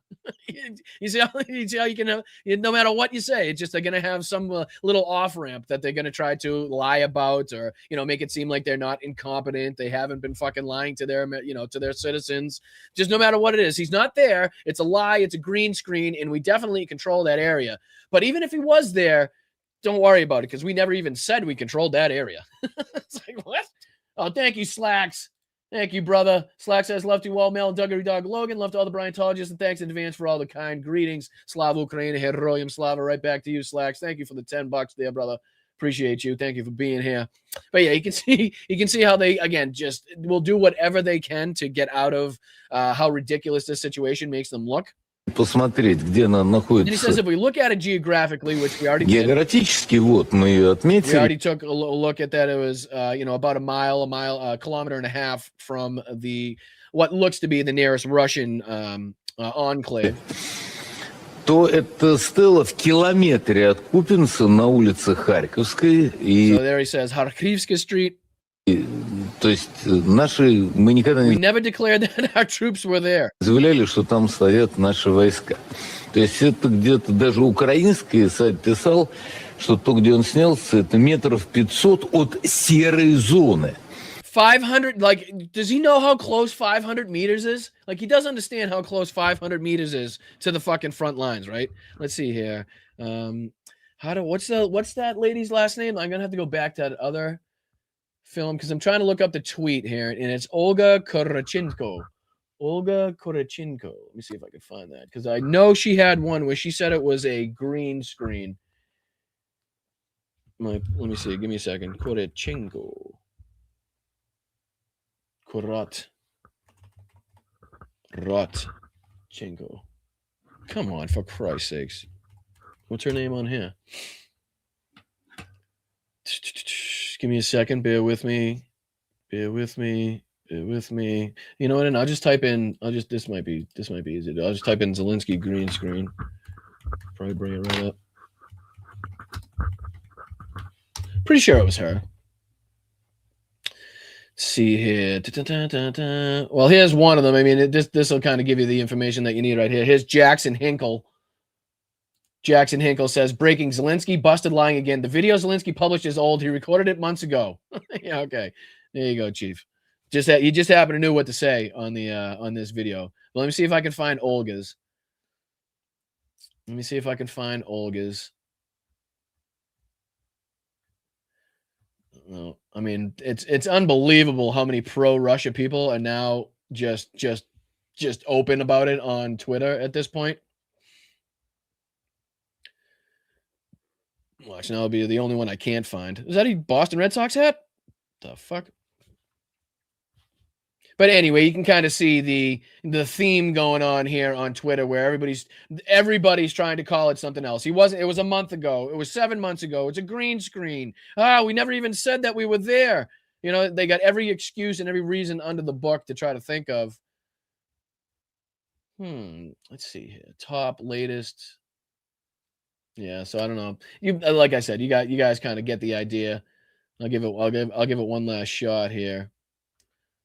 you see how you can, no matter what you say, it's just they're going to have some little off-ramp that they're going to try to lie about or, make it seem like they're not incompetent. They haven't been fucking lying to their, to their citizens. Just no matter what it is, he's not there. It's a lie. It's a green screen, and we definitely control that area. But even if he was there, don't worry about it because we never even said we controlled that area. It's like, what? Oh, thank you, Slacks. Thank you, brother. Slack says, love to all Mel and Duggery Dog Logan. Love to all the Bryantologists, and thanks in advance for all the kind greetings. Slava Ukraina, Heroyam Slava. Right back to you, Slacks. Thank you for the $10 there, brother. Appreciate you. Thank you for being here. But yeah, you can see how they, again, just will do whatever they can to get out of how ridiculous this situation makes them look. Посмотреть, где она находится. And he says if we look at it geographically, which we already did. Географически, вот, мы ее отметили. We already took a look at that. It was, about a kilometer and a half from what looks to be the nearest Russian enclave. То это стела в километре от Купинца на улице Харьковской. So there he says Harkivsky Street. То есть мы никогда We never declared that our troops were there. заявляли, что там стоят наши войска. То есть это где-то даже украинский сайт писал, что то, где он снялся, это метров 500 от серой зоны. 500, does he know how close 500 meters is? Like, he does understand how close 500 meters is to the fucking front lines, right? Let's see here. What's that lady's last name? I'm gonna have to go back to that other film because I'm trying to look up the tweet here, and it's Olga Korochenko. Olga Korochenko. Let me see if I can find that because I know she had one where she said it was a green screen. Let me see. Give me a second. Korochenko. Korotchenko. Come on, for Christ's sakes. What's her name on here? Give me a second. Bear with me. You know what? And I'll just type in. This might be easy. I'll just type in Zelensky green screen. Probably bring it right up. Pretty sure it was her. See here. Well, here's one of them. I mean, this will kind of give you the information that you need right here. Here's Jackson Hinkle. Jackson Hinkle says, breaking, Zelensky busted lying again. The video Zelensky published is old. He recorded it months ago. Yeah, okay. There you go, Chief. You just happen to know what to say on the on this video. But let me see if I can find Olga's. No, I mean it's unbelievable how many pro-Russia people are now just open about it on Twitter at this point. Watch, now I'll be the only one I can't find. Is that a Boston Red Sox hat? The fuck? But anyway, you can kind of see the theme going on here on Twitter where everybody's trying to call it something else. It was a month ago. It was 7 months ago. It's a green screen. We never even said that we were there. They got every excuse and every reason under the book to try to think of. Let's see here. Top latest. Yeah, so I don't know. You like I said, you guys kind of get the idea. I'll give it one last shot here.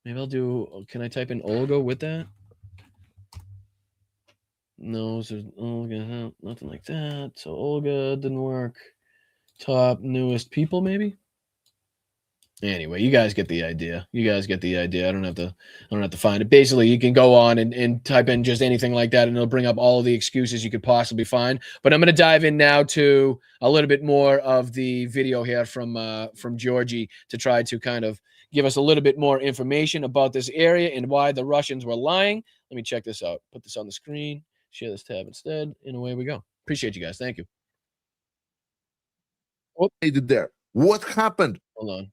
Maybe I'll do. Can I type in Olga with that? No, so Olga, nothing like that. So Olga didn't work. Top newest people, maybe. Anyway, you guys get the idea. I don't have to find it. Basically, you can go on and type in just anything like that, and it'll bring up all of the excuses you could possibly find. But I'm going to dive in now to a little bit more of the video here from Georgie to try to kind of give us a little bit more information about this area and why the Russians were lying. Let me check this out. Put this on the screen. Share this tab instead, and away we go. Appreciate you guys. Thank you. What they did there? What happened? Hold on.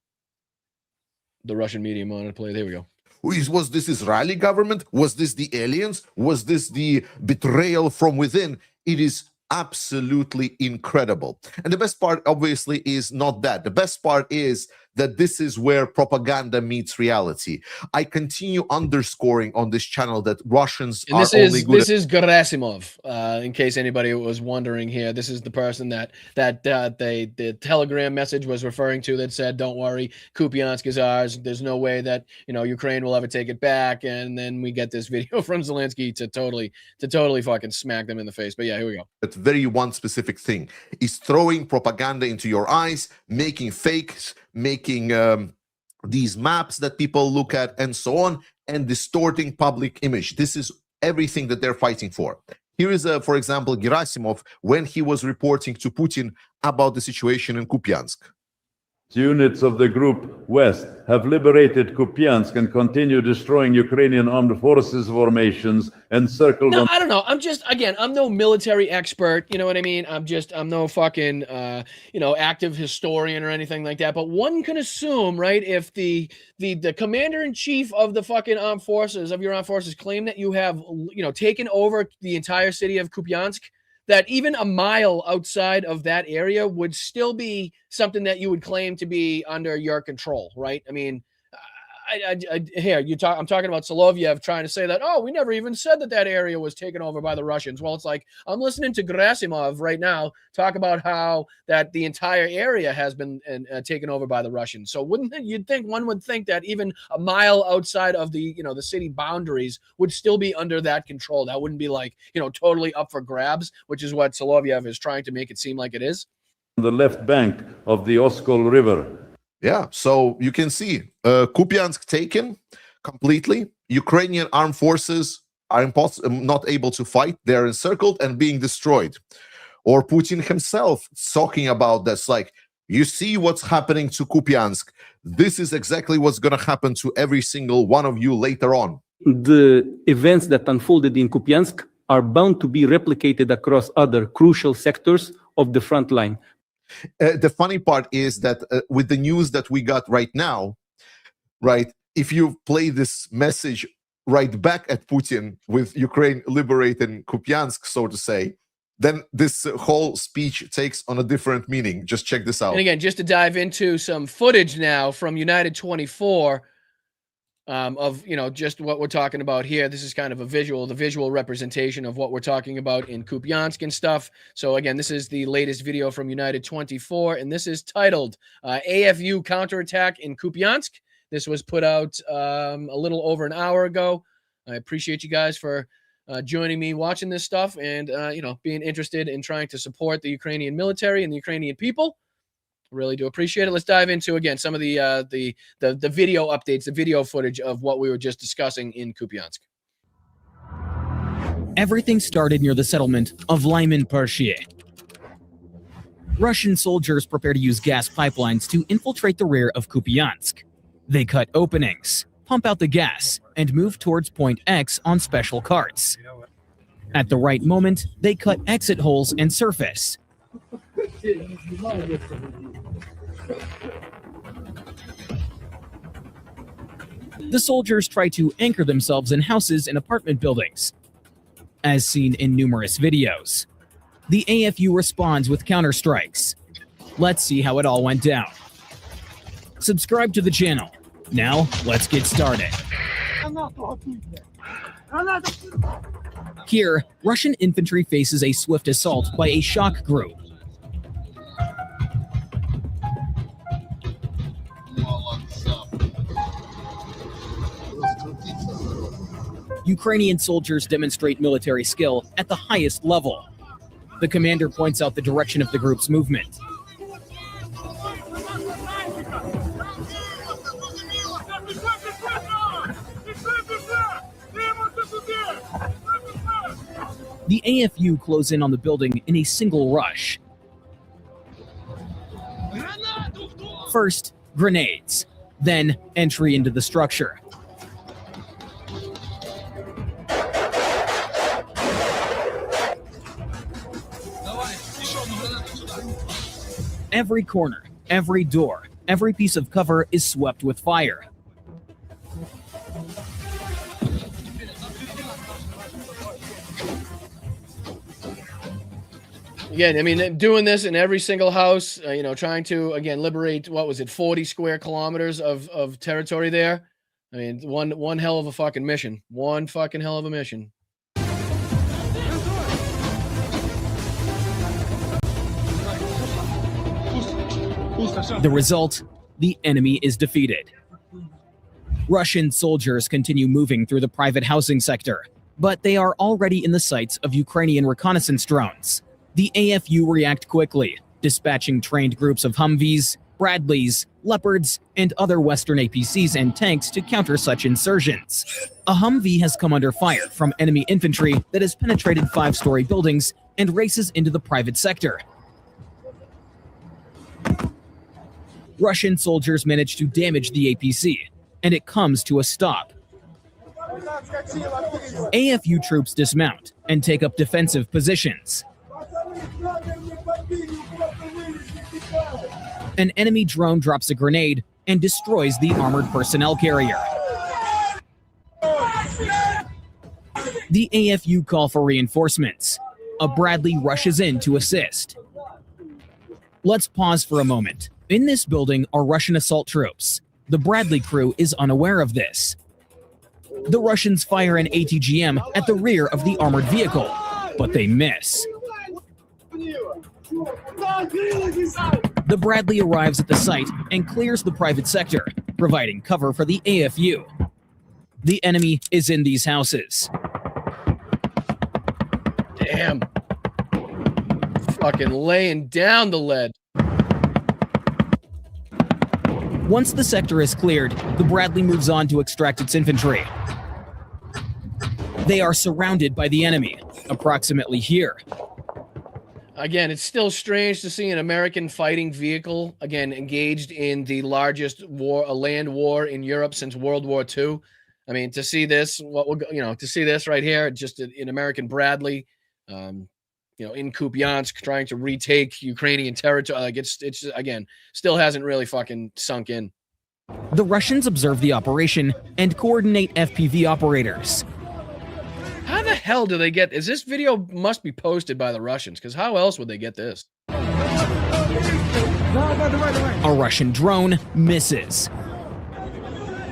The Russian media monitor play. There we go. Was this Israeli government? Was this the aliens? Was this the betrayal from within? It is absolutely incredible. And the best part, obviously, is not that. The best part is that this is where propaganda meets reality. I continue underscoring on this channel that Russians And this are only good. This is Gerasimov. In case anybody was wondering here, this is the person that the Telegram message was referring to that said, "Don't worry, Kupiansk is ours. There's no way that Ukraine will ever take it back." And then we get this video from Zelensky to totally fucking smack them in the face. But yeah, here we go. But very one specific thing is throwing propaganda into your eyes, making fakes, making these maps that people look at and so on, and distorting public image. This is everything that they're fighting for. Here is, for example, Gerasimov when he was reporting to Putin about the situation in Kupiansk. Units of the Group West have liberated Kupiansk and continue destroying Ukrainian armed forces formations encircled. No, I don't know. I'm no military expert. You know what I mean? I'm no fucking, active historian or anything like that. But one can assume, right, if the commander-in-chief of the fucking armed forces, claim that you have, taken over the entire city of Kupiansk, that even a mile outside of that area would still be something that you would claim to be under your control, right? I mean, I'm talking about Solovyev trying to say that, oh, we never even said that area was taken over by the Russians. Well, it's like, I'm listening to Gerasimov right now talk about how that the entire area has been taken over by the Russians. So one would think that even a mile outside of the city boundaries would still be under that control. That wouldn't be like, totally up for grabs, which is what Solovyev is trying to make it seem like it is. On the left bank of the Oskol River. Yeah, so you can see Kupiansk taken completely. Ukrainian armed forces are not able to fight. They're encircled and being destroyed. Or Putin himself talking about this, like, you see what's happening to Kupiansk. This is exactly what's going to happen to every single one of you later on. The events that unfolded in Kupiansk are bound to be replicated across other crucial sectors of the front line. The funny part is that with the news that we got right now, right, if you play this message right back at Putin with Ukraine liberating Kupiansk, so to say, then this whole speech takes on a different meaning. Just check this out. And again, just to dive into some footage now from United 24 of, just what we're talking about here. This is kind of the visual representation of what we're talking about in Kupiansk and stuff. So again, this is the latest video from United 24, and this is titled AFU Counterattack in Kupiansk. This was put out a little over an hour ago. I appreciate you guys for joining me watching this stuff and, being interested in trying to support the Ukrainian military and the Ukrainian people. Really do appreciate it. Let's dive into, again, some of the video updates, the video footage of what we were just discussing in Kupiansk. Everything started near the settlement of Lyman-Pershe. Russian soldiers prepare to use gas pipelines to infiltrate the rear of Kupiansk. They cut openings, pump out the gas, and move towards Point X on special carts. At the right moment, they cut exit holes and surface. The soldiers try to anchor themselves in houses and apartment buildings, as seen in numerous videos. The AFU responds with counterstrikes. Let's see how it all went down. Subscribe to the channel. Now, let's get started. Here, Russian infantry faces a swift assault by a shock group. Ukrainian soldiers demonstrate military skill at the highest level. The commander points out the direction of the group's movement. The AFU close in on the building in a single rush. First, grenades, then entry into the structure. Every corner, every door, every piece of cover is swept with fire. Again, I mean, doing this in every single house, trying to, again, liberate, 40 square kilometers of territory there. I mean, one hell of a fucking mission. One fucking hell of a mission. The result, the enemy is defeated. Russian soldiers continue moving through the private housing sector, but they are already in the sights of Ukrainian reconnaissance drones. The AFU react quickly, dispatching trained groups of Humvees, Bradleys, Leopards, and other Western APCs and tanks to counter such insurgents. A Humvee has come under fire from enemy infantry that has penetrated 5-story buildings and races into the private sector. Russian soldiers manage to damage the APC, and it comes to a stop. AFU troops dismount and take up defensive positions. An enemy drone drops a grenade and destroys the armored personnel carrier. The AFU call for reinforcements. A Bradley rushes in to assist. Let's pause for a moment. In this building are Russian assault troops. The Bradley crew is unaware of this. The Russians fire an ATGM at the rear of the armored vehicle, but they miss. The Bradley arrives at the site and clears the private sector, providing cover for the AFU. The enemy is in these houses. Damn. Fucking laying down the lead. Once the sector is cleared, the Bradley moves on to extract its infantry. They are surrounded by the enemy, approximately here. Again, it's still strange to see an American fighting vehicle, again, engaged in the largest war, a land war in Europe since World War II. I mean, to see this, to see this right here, just an American Bradley, in Kupiansk, trying to retake Ukrainian territory. Like it's again, still hasn't really fucking sunk in. The Russians observe the operation and coordinate FPV operators. How the hell do they get? This video must be posted by the Russians, because how else would they get this? A Russian drone misses.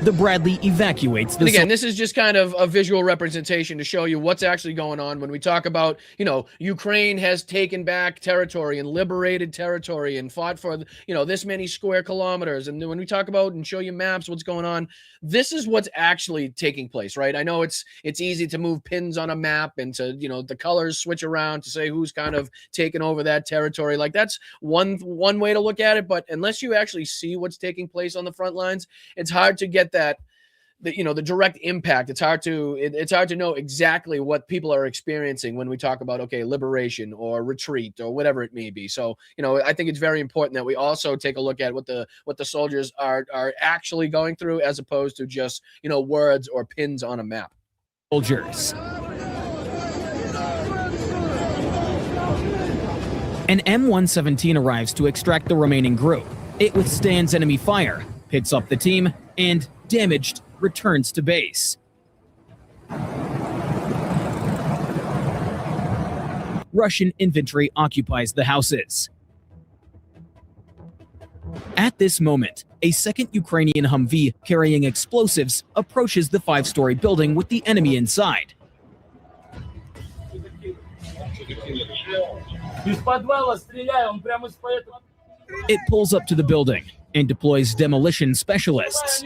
The Bradley evacuates the... And again, this is just kind of a visual representation to show you what's actually going on when we talk about, Ukraine has taken back territory and liberated territory and fought for, this many square kilometers. And when we talk about and show you maps, what's going on, this is what's actually taking place, right? I know it's easy to move pins on a map and to, the colors switch around to say who's kind of taken over that territory. Like that's one way to look at it. But unless you actually see what's taking place on the front lines, it's hard to get the direct impact. It's hard to know exactly what people are experiencing when we talk about, okay, liberation or retreat or whatever it may be. So, I think it's very important that we also take a look at what the soldiers are actually going through, as opposed to just, words or pins on a map. Soldiers. An M117 arrives to extract the remaining group. It withstands enemy fire, picks up the team, and, damaged, returns to base. Russian infantry occupies the houses. At this moment, a second Ukrainian Humvee carrying explosives approaches the 5-story building with the enemy inside. It pulls up to the building and deploys demolition specialists.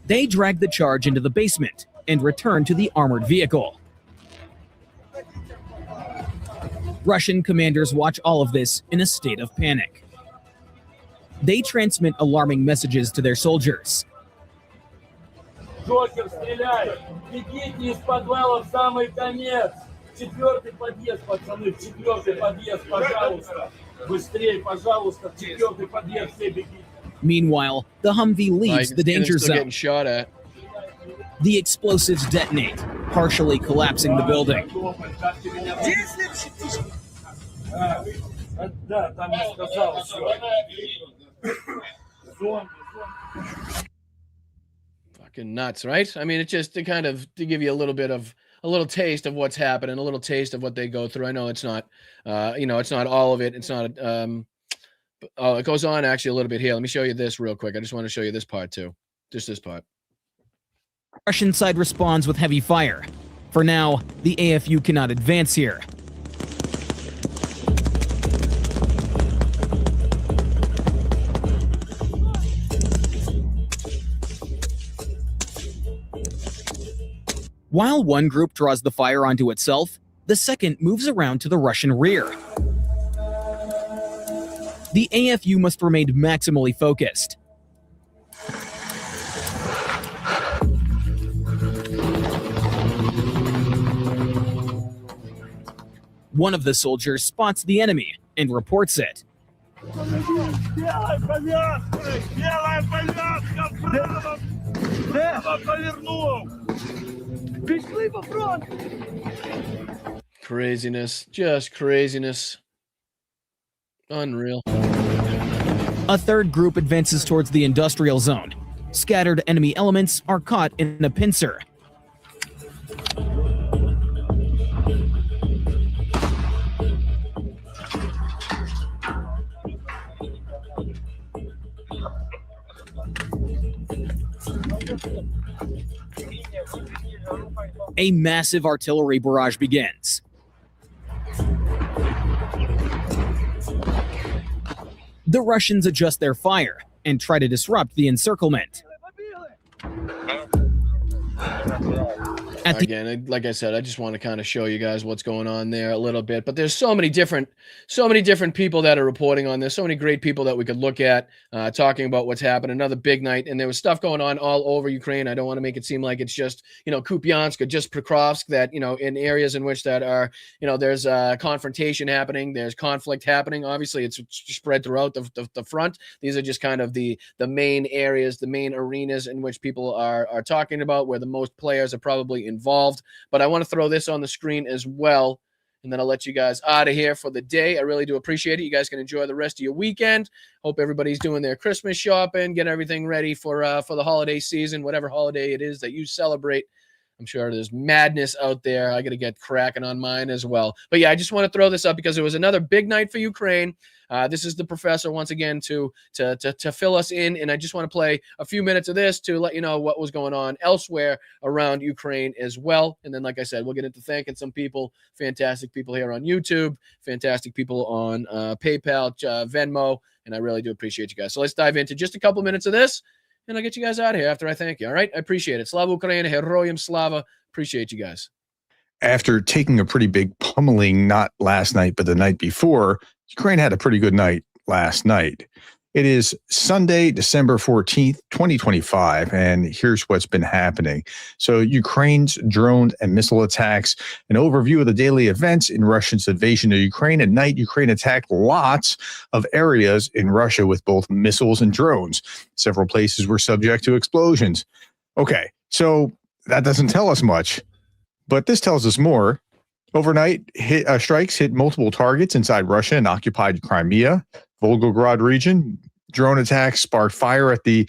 They drag the charge into the basement and return to the armored vehicle. Russian commanders watch all of this in a state of panic. They transmit alarming messages to their soldiers. Meanwhile, the Humvee leaves the danger zone. Getting shot at. The explosives detonate, partially collapsing the building. Fucking nuts, right? I mean, it's just to kind of to give you a little taste of what's happening, a little taste of what they go through. I know it's not, it's not all of it. It's not. It goes on actually a little bit here. Let me show you this real quick. I just want to show you this part too. Just this part. Russian side responds with heavy fire. For now, the AFU cannot advance here. While one group draws the fire onto itself, the second moves around to the Russian rear. The AFU must remain maximally focused. One of the soldiers spots the enemy and reports it. Craziness, just craziness. Unreal. A third group advances towards the industrial zone. Scattered enemy elements are caught in a pincer. A massive artillery barrage begins. The Russians adjust their fire and try to disrupt the encirclement. Again, like I said, I just want to kind of show you guys what's going on there a little bit. But there's so many different people that are reporting on this. So many great people that we could look at talking about what's happened. Another big night, and there was stuff going on all over Ukraine. I don't want to make it seem like it's just Kupiansk or just Pokrovsk. That in areas in which that are there's confrontation happening. There's conflict happening. Obviously, it's spread throughout the front. These are just kind of the main areas, the main arenas in which people are talking about, where the most players are probably involved. But I want to throw this on the screen as well, and then I'll let you guys out of here for the day. I really do appreciate it. You guys can enjoy the rest of your weekend. Hope everybody's doing their Christmas shopping, get everything ready for the holiday season, whatever holiday it is that you celebrate. I'm sure there's madness out there. I got to get cracking on mine as well. But yeah, I just want to throw this up because it was another big night for Ukraine. This is the professor once again to fill us in, and I just want to play a few minutes of this to let you know what was going on elsewhere around Ukraine as well. And then, like I said, we'll get into thanking some people, fantastic people here on YouTube, fantastic people on PayPal, Venmo, and I really do appreciate you guys. So let's dive into just a couple minutes of this, and I'll get you guys out of here after I thank you. All right, I appreciate it. Slava Ukraini, Heroyam Slava. Appreciate you guys. After taking a pretty big pummeling, not last night, but the night before, Ukraine had a pretty good night last night. It is Sunday, December 14th, 2025, and here's what's been happening. So Ukraine's drone and missile attacks, an overview of the daily events in Russia's invasion of Ukraine. At night, Ukraine attacked lots of areas in Russia with both missiles and drones. Several places were subject to explosions. Okay, so that doesn't tell us much, but this tells us more. Overnight, strikes hit multiple targets inside Russia and occupied Crimea, Volgograd region. Drone attacks sparked fire at the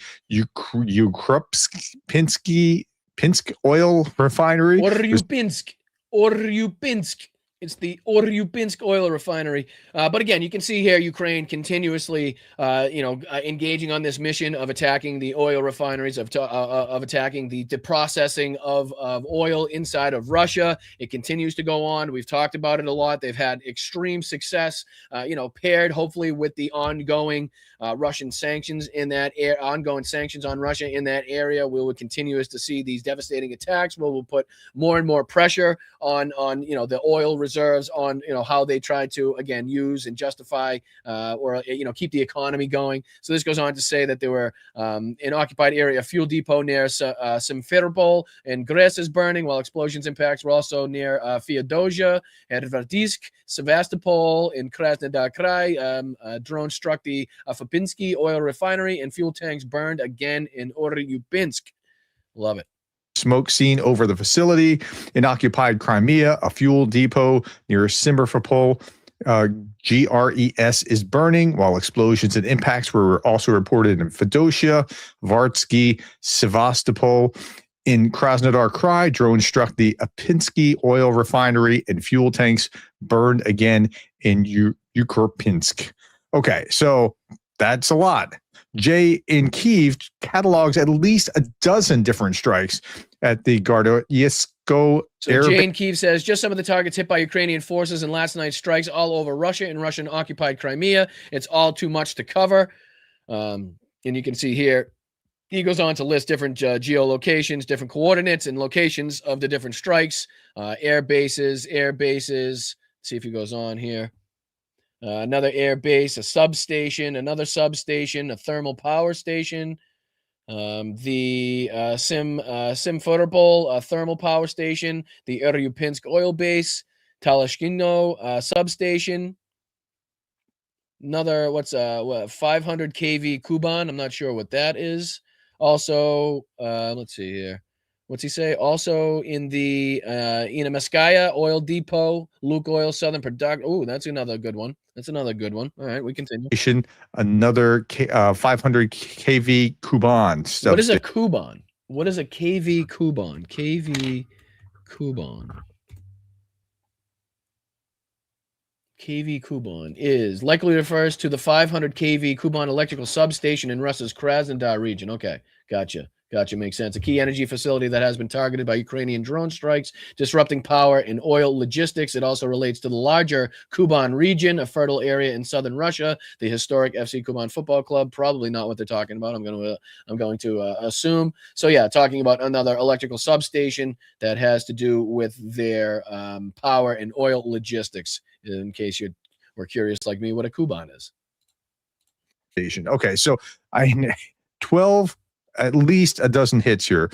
Pinsk oil refinery. What are you Pinsk? Oryupinsk. It's the Oryupinsk oil refinery. But again, you can see here Ukraine continuously, engaging on this mission of attacking the oil refineries, of attacking the processing of oil inside of Russia. It continues to go on. We've talked about it a lot. They've had extreme success, paired hopefully with the ongoing Russian sanctions in that ongoing sanctions on Russia in that area. We will continue to see these devastating attacks. We'll put more and more pressure on the oil reserves, on how they try to again use and justify or keep the economy going. So this goes on to say that there were an occupied area fuel depot near Simferopol and Gres is burning, while explosions impacts were also near Feodosia, Hervardisk, Sevastopol, in Krasnodar Krai. Drone struck the Fapinsky oil refinery and fuel tanks burned again in Oryupinsk. Love it. Smoke seen over the facility in occupied Crimea, a fuel depot near Simferopol. GRES is burning, while explosions and impacts were also reported in Fedosia, Vartsky, Sevastopol. In Krasnodar Krai, drones struck the Apinsky oil refinery and fuel tanks burned again in Ukropinsk. Okay, so that's a lot. Jay in Kyiv catalogs at least a dozen different strikes at the Gardyesko So Jane Kyiv says, just some of the targets hit by Ukrainian forces in last night's strikes all over Russia and Russian-occupied Crimea. It's all too much to cover. And you can see here, he goes on to list different geolocations, different coordinates and locations of the different strikes, air bases. Let's see if he goes on here. Another air base, a substation, another substation, a thermal power station, the Simferopol thermal power station, the Oryupinsk oil base, Talashkino substation, another 500 kV Kuban. I'm not sure what that is. Also, let's see here. What's he say? Also in the Inameskaya oil depot, Lukoil Southern Product. Oh, that's another good one. All right, we continue. Another 500 kV Kuban. What is a Kuban? What is a kV Kuban? KV Kuban. KV Kuban is likely refers to the 500 kV Kuban electrical substation in Russia's Krasnodar region. Okay, gotcha. Makes sense. A key energy facility that has been targeted by Ukrainian drone strikes, disrupting power and oil logistics. It also relates to the larger Kuban region, a fertile area in southern Russia. The historic FC Kuban football club. Probably not what they're talking about. I'm going to assume. So yeah, talking about another electrical substation that has to do with their power and oil logistics. In case you were curious, like me, what a Kuban is. Okay, so 12. At least a dozen hits here,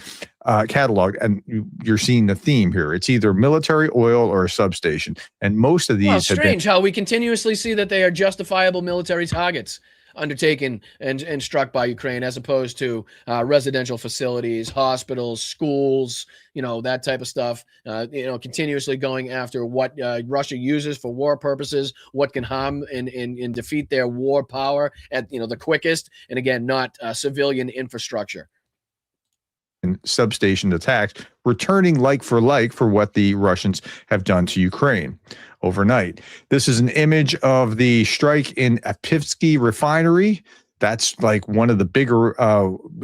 catalog, and you're seeing the theme here. It's either military, oil, or a substation, and most of these. Well, strange how we continuously see that they are justifiable military targets undertaken and struck by Ukraine, as opposed to residential facilities, hospitals, schools, that type of stuff. Continuously going after what Russia uses for war purposes, what can harm and defeat their war power at the quickest, and again, not civilian infrastructure. And substation attacks, returning like for what the Russians have done to Ukraine overnight. This is an image of the strike in Apivsky refinery. That's like one of the bigger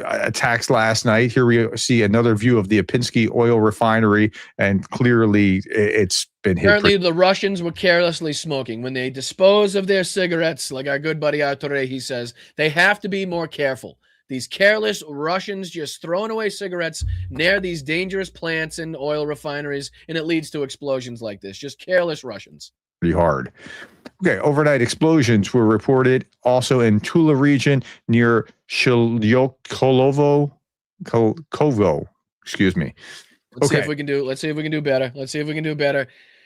attacks last night. Here we see another view of the Apinsky oil refinery, and clearly it's been hit. Apparently, the Russians were carelessly smoking. When they dispose of their cigarettes, like our good buddy Artur, he says, they have to be more careful. These careless Russians just throwing away cigarettes near these dangerous plants and oil refineries, and it leads to explosions like this. Just careless Russians. Pretty hard. Okay, overnight explosions were reported also in Tula region near Shilyokolovo. Excuse me. Let's see if we can do better.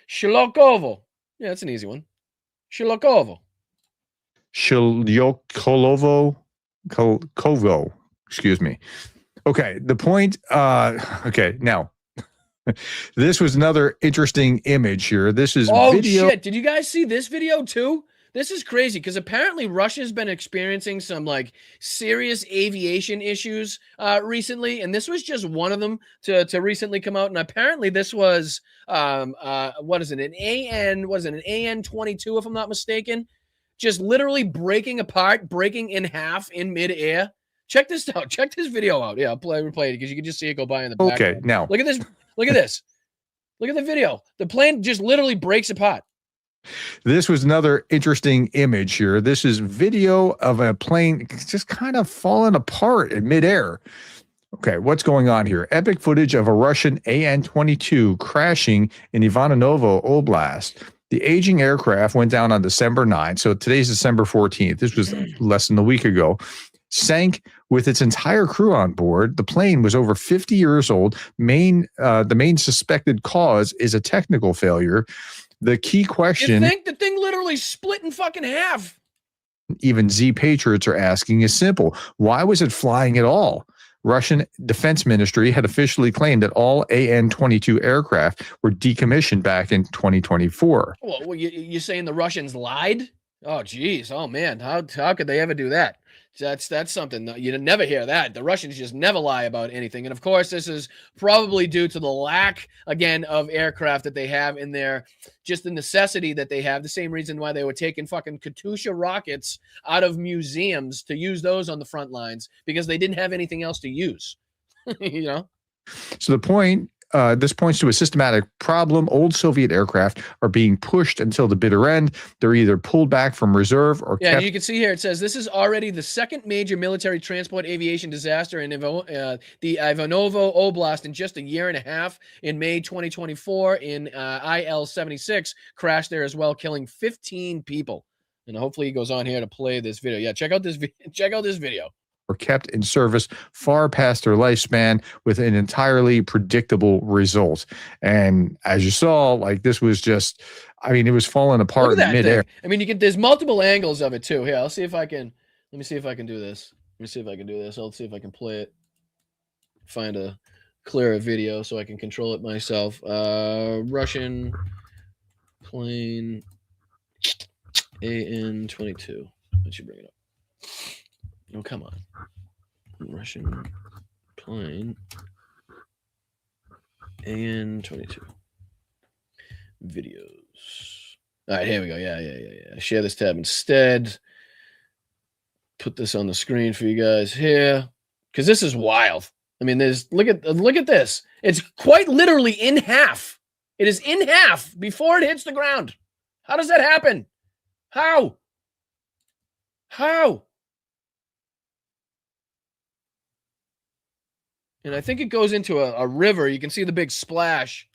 Shilokovo. Yeah, that's an easy one. Shilokovo. Shilyokolovo. Kovo, excuse me. Okay, the point, now, this was another interesting image here. This is video. Shit, did you guys see this video too? This is crazy because apparently Russia's been experiencing some like serious aviation issues recently, and this was just one of them to recently come out. And apparently this was what is it? An AN-22, if I'm not mistaken, just literally breaking apart, breaking in half in midair. Check this out. Check this video out. Yeah, I'll replay it because you can just see it go by in the background. Okay, now Look at this. Look at this. Look at the video. The plane just literally breaks apart. this was another interesting image here. This is video of a plane just kind of falling apart in midair. Okay, what's going on here? Epic footage of a Russian AN-22 crashing in Ivanovo Oblast. The aging aircraft went down on December 9th, so today's December 14th. This was less than a week ago. Sank with its entire crew on board. The plane was over 50 years old. The main suspected cause is a technical failure. The key question, You think the thing literally split in fucking half? even Z Patriots are asking, is simple. Why was it flying at all? Russian Defense Ministry had officially claimed that all AN-22 aircraft were decommissioned back in 2024. Well, you're saying the Russians lied? Oh, geez. Oh, man. How could they ever do that? That's something that you never hear that. The Russians just never lie about anything. And of course, this is probably due to the lack, again, of aircraft that they have in there, just the necessity that they have. The same reason why they were taking fucking Katyusha rockets out of museums to use those on the front lines, because they didn't have anything else to use. You know? So this points to a systematic problem. Old Soviet aircraft are being pushed until the bitter end. They're either pulled back from reserve or Yeah, kept. you can see here, it says this is already the second major military transport aviation disaster in the Ivanovo Oblast in just a year and a half. In May 2024, in IL-76 crashed there as well, killing 15 people. And hopefully he goes on here to play this video. Yeah, check out this video. Or kept in service far past their lifespan with an entirely predictable result. And as you saw, like this was just, I mean, it was falling apart Look at in that midair. thing. I mean, there's multiple angles of it too. Here, let me see if I can do this. I'll see if I can play it. Find a clearer video so I can control it myself. Russian plane AN-22. Let you bring it up. Oh, come on. Russian plane AN-22 videos. All right, here we go. Yeah. Share this tab instead. Put this on the screen for you guys here, because this is wild. I mean, look at this. It's quite literally in half. It is in half before it hits the ground. How does that happen? How? And I think it goes into a river. You can see the big splash.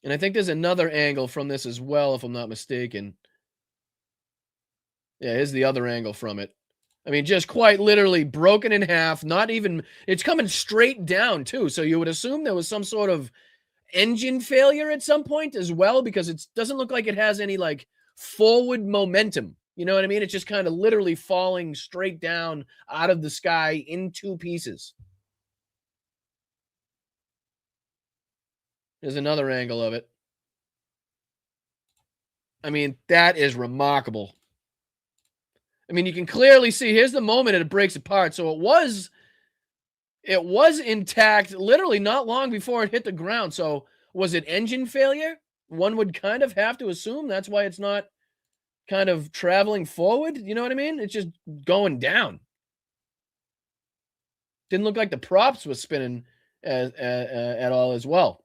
And I think there's another angle from this as well, if I'm not mistaken. Yeah, here's the other angle from it. I mean, just quite literally broken in half. Not even, it's coming straight down too. So you would assume there was some sort of engine failure at some point as well, because it doesn't look like it has any like forward momentum. You know what I mean? It's just kind of literally falling straight down out of the sky in two pieces. There's another angle of it. I mean, that is remarkable. I mean, you can clearly see, here's the moment it breaks apart. So it was intact literally not long before it hit the ground. So was it engine failure? One would kind of have to assume that's why it's not kind of traveling forward. You know what I mean? It's just going down. Didn't look like the props was spinning at all as well.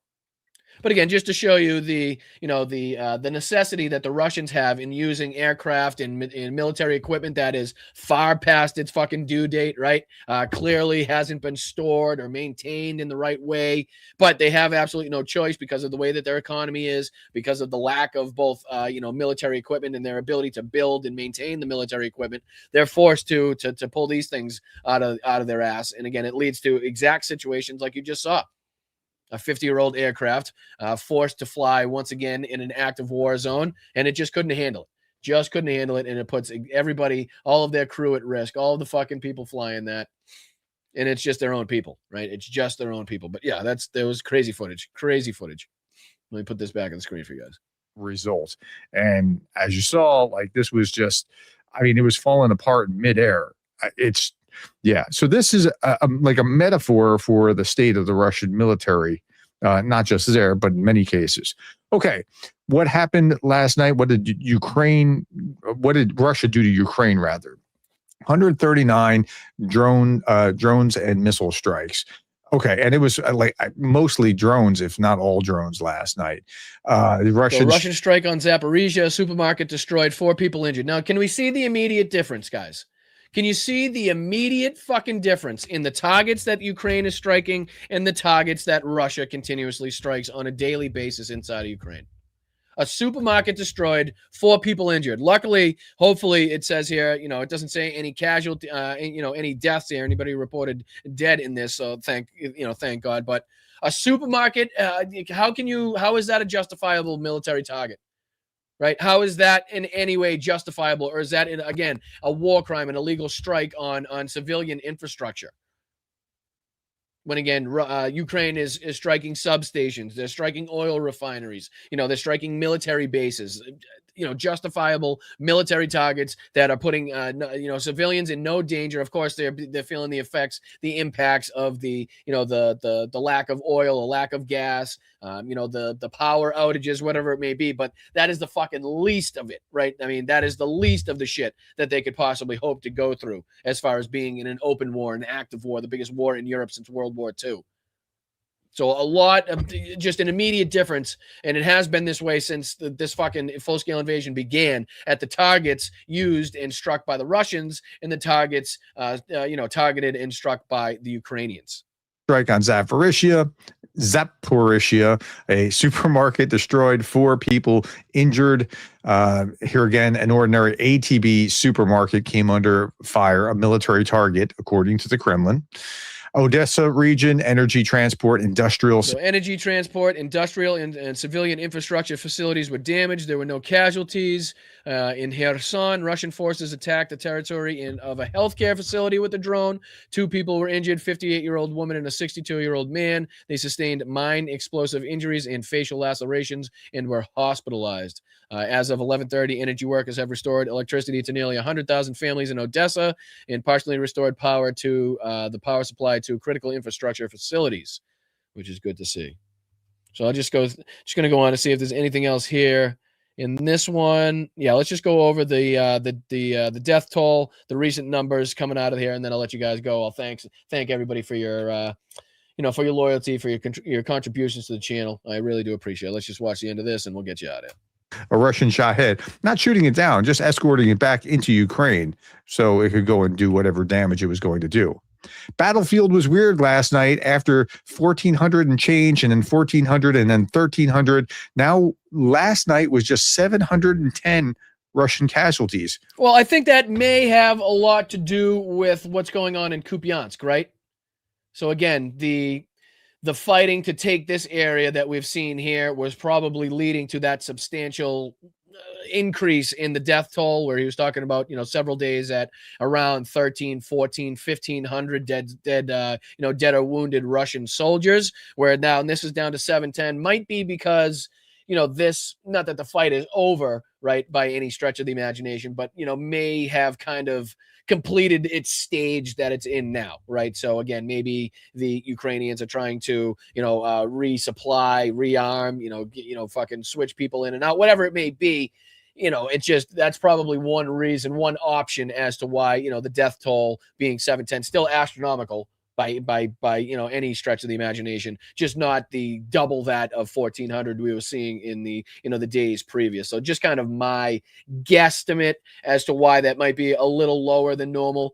But again, just to show you the necessity that the Russians have in using aircraft and military equipment that is far past its fucking due date, right? Clearly hasn't been stored or maintained in the right way, but they have absolutely no choice because of the way that their economy is, because of the lack of both, military equipment and their ability to build and maintain the military equipment. They're forced to pull these things out of their ass. And again, it leads to exact situations like you just saw. A 50-year-old aircraft forced to fly once again in an active war zone, and it just couldn't handle it. And it puts everybody, all of their crew at risk, all of the fucking people flying that. And it's just their own people, right? It's just their own people. But yeah, there was crazy footage. Let me put this back on the screen for you guys. result. And as you saw, like this was just, I mean, it was falling apart in midair. It's, yeah. So this is like a metaphor for the state of the Russian military, not just there, but in many cases. Okay. What happened last night? What did Russia do to Ukraine, rather? 139 drones and missile strikes. Okay, and it was mostly drones, if not all drones, last night. The Russian strike on Zaporizhia, supermarket destroyed, 4 people injured. Now, can we see the immediate difference, guys? Can you see the immediate fucking difference in the targets that Ukraine is striking and the targets that Russia continuously strikes on a daily basis inside of Ukraine? A supermarket destroyed, 4 people injured. Luckily, hopefully, it says here, it doesn't say any casualty, any deaths here. Anybody reported dead in this? So thank God. But a supermarket, how is that a justifiable military target? Right? How is that in any way justifiable? Or is that, again, a war crime, an illegal strike on civilian infrastructure? When again, Ukraine is striking substations, they're striking oil refineries, they're striking military bases, justifiable military targets that are putting, civilians in no danger. Of course, they're feeling the effects, the impacts of the lack of oil, the lack of gas, the power outages, whatever it may be. But that is the fucking least of it, right? I mean, that is the least of the shit that they could possibly hope to go through as far as being in an open war, an active war, the biggest war in Europe since World War II. So a lot of just an immediate difference, and it has been this way since this fucking full-scale invasion began, at the targets used and struck by the Russians and the targets, targeted and struck by the Ukrainians. Strike on Zaporizhia, a supermarket destroyed, 4 people injured. Here again, an ordinary ATB supermarket came under fire, a military target, according to the Kremlin. Odessa region, energy transport, industrial. So energy transport, industrial, and civilian infrastructure facilities were damaged. There were no casualties. In Kherson, Russian forces attacked the territory of a healthcare facility with a drone. 2 people were injured, 58-year-old woman and a 62-year-old man. They sustained mine explosive injuries and facial lacerations and were hospitalized. As of 11:30, energy workers have restored electricity to nearly 100,000 families in Odessa and partially restored power to the power supply to critical infrastructure facilities, which is good to see. So I'll just going to go on to see if there's anything else here in this one. Yeah, let's just go over the death toll, the recent numbers coming out of here, and then I'll let you guys go. I'll thank everybody for your for your loyalty, for your contributions to the channel. I really do appreciate it. Let's just watch the end of this, and we'll get you out of here. A Russian Shahed, not shooting it down, just escorting it back into Ukraine so it could go and do whatever damage it was going to do. Battlefield was weird last night after 1,400 and change, and then 1,400 and then 1,300. Now, last night was just 710 Russian casualties. Well, I think that may have a lot to do with what's going on in Kupiansk, right? So again, the fighting to take this area that we've seen here was probably leading to that substantial increase in the death toll, where he was talking about, several days at around 13, 14, 1,500 dead or wounded Russian soldiers, where now, and this is down to 710, might be because, this, not that the fight is over, right, by any stretch of the imagination, but, may have kind of completed its stage that it's in now, right? So again, maybe the Ukrainians are trying to, resupply, rearm, fucking switch people in and out, whatever it may be. It's just, that's probably one reason, one option as to why, the death toll being 710, still astronomical by any stretch of the imagination, just not the double that of 1,400 we were seeing in the the days previous. So just kind of my guesstimate as to why that might be a little lower than normal.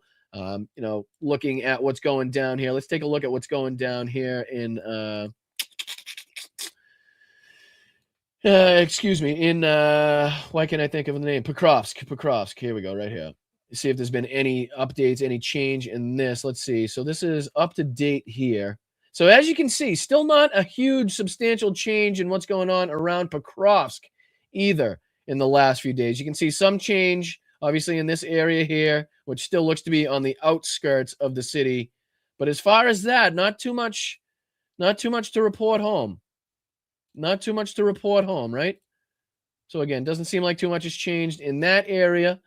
Looking at what's going down here, let's take a look at what's going down here in why can't I think of the name? Pokrovsk. Here we go, right here. See if there's been any updates, any change in this. Let's see. So this is up to date here. So as you can see, still not a huge substantial change in what's going on around Pokrovsk either in the last few days. You can see some change, obviously, in this area here, which still looks to be on the outskirts of the city. But as far as that, not too much to report home. Not too much to report home, right? So again, doesn't seem like too much has changed in that area.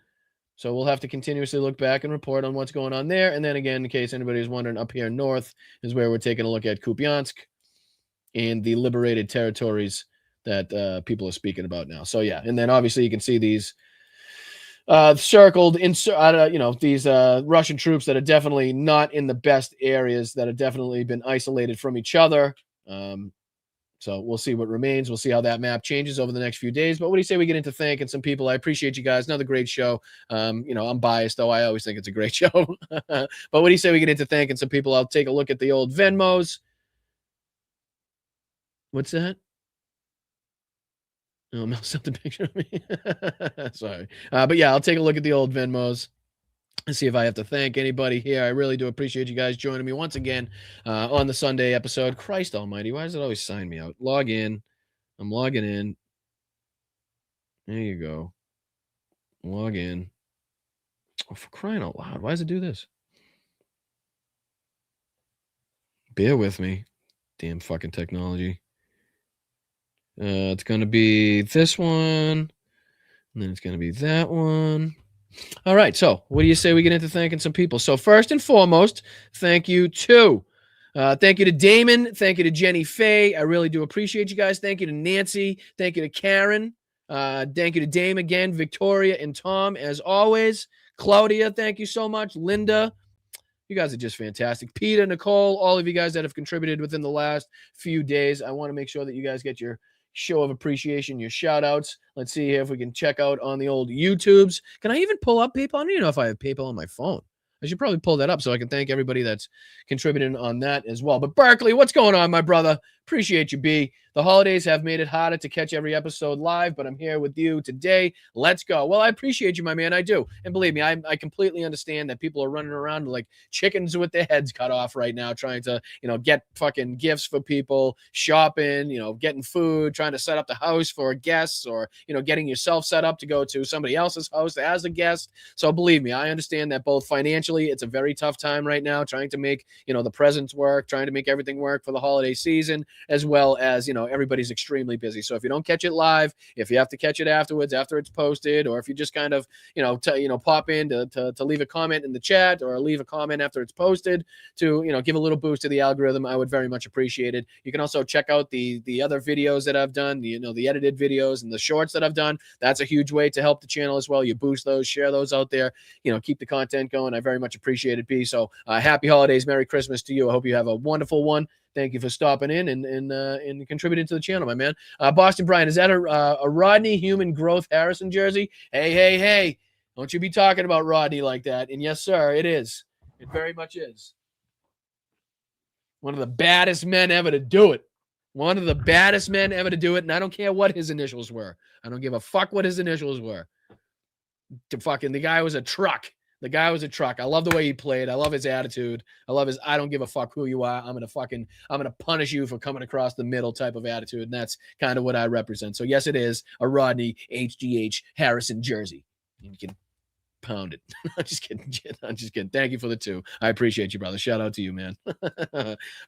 So we'll have to continuously look back and report on what's going on there. And then again, in case anybody's wondering, up here north is where we're taking a look at Kupiansk and the liberated territories that people are speaking about now. So yeah, and then obviously you can see these circled, these Russian troops that are definitely not in the best areas, that have definitely been isolated from each other. So we'll see what remains. We'll see how that map changes over the next few days. But what do you say we get into thanking some people? I appreciate you guys. Another great show. I'm biased, though. I always think it's a great show. But what do you say we get into thanking some people? I'll take a look at the old Venmos. What's that? Oh, Mel sent a picture of me. Sorry. But yeah, I'll take a look at the old Venmos and see if I have to thank anybody here. I really do appreciate you guys joining me once again on the Sunday episode. Christ almighty, why does it always sign me out? Log in. I'm logging in. There you go. Log in. Oh, for crying out loud. Why does it do this? Bear with me. Damn fucking technology. It's going to be this one. And then it's going to be that one. All right. So what do you say we get into thanking some people? So first and foremost, thank you to Damon. Thank you to Jenny Faye. I really do appreciate you guys. Thank you to Nancy. Thank you to Karen. Thank you to Dame again, Victoria and Tom, as always. Claudia, thank you so much. Linda, you guys are just fantastic. Peter, Nicole, all of you guys that have contributed within the last few days. I want to make sure that you guys get your show of appreciation, your shout outs. Let's see here if we can check out on the old YouTubes. Can I even pull up PayPal? I don't even know if I have PayPal on my phone. I should probably pull that up so I can thank everybody that's contributing on that as well. But Berkeley, what's going on, my brother? Appreciate you, B. The holidays have made it harder to catch every episode live, but I'm here with you today. Let's go. Well, I appreciate you, my man. I do. And believe me, I completely understand that people are running around like chickens with their heads cut off right now, trying to, get fucking gifts for people, shopping, getting food, trying to set up the house for guests, or, getting yourself set up to go to somebody else's house as a guest. So believe me, I understand that both financially, it's a very tough time right now, trying to make, the presents work, trying to make everything work for the holiday season, as well as, everybody's extremely busy. So if you don't catch it live, if you have to catch it afterwards, after it's posted, or if you just kind of, pop in to leave a comment in the chat, or leave a comment after it's posted to, give a little boost to the algorithm, I would very much appreciate it. You can also check out the other videos that I've done, the edited videos and the shorts that I've done. That's a huge way to help the channel as well. You boost those, share those out there, keep the content going. I very much appreciate it, P. So happy holidays, Merry Christmas to you. I hope you have a wonderful one. Thank you for stopping in and contributing to the channel, my man. Boston Brian, is that a Rodney Human Growth Harrison jersey? Hey. Don't you be talking about Rodney like that. And yes, sir, it is. It very much is. One of the baddest men ever to do it. One of the baddest men ever to do it. And I don't care what his initials were. I don't give a fuck what his initials were. The guy was a truck. The guy was a truck. I love the way he played. I love his attitude. I love his I don't give a fuck who you are. I'm gonna punish you for coming across the middle type of attitude. And that's kind of what I represent. So yes, it is a Rodney HGH Harrison jersey. You can pound it. I'm just kidding. Thank you for the 2. I appreciate you, brother. Shout out to you, man.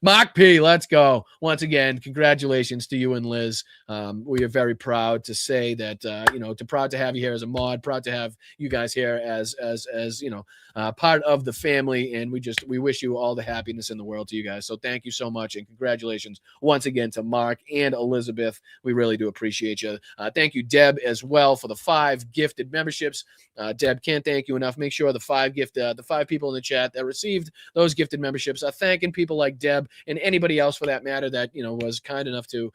Mark P, let's go. Once again, congratulations to you and Liz. We are very proud to say that, proud to have you here as a mod, proud to have you guys here as part of the family. And we wish you all the happiness in the world to you guys. So thank you so much. And congratulations once again to Mark and Elizabeth. We really do appreciate you. Thank you, Deb, as well, for the 5 gifted memberships. Deb, can't thank you enough. Make sure the 5 people in the chat that received those gifted memberships are thanking people like Deb and anybody else for that matter that was kind enough to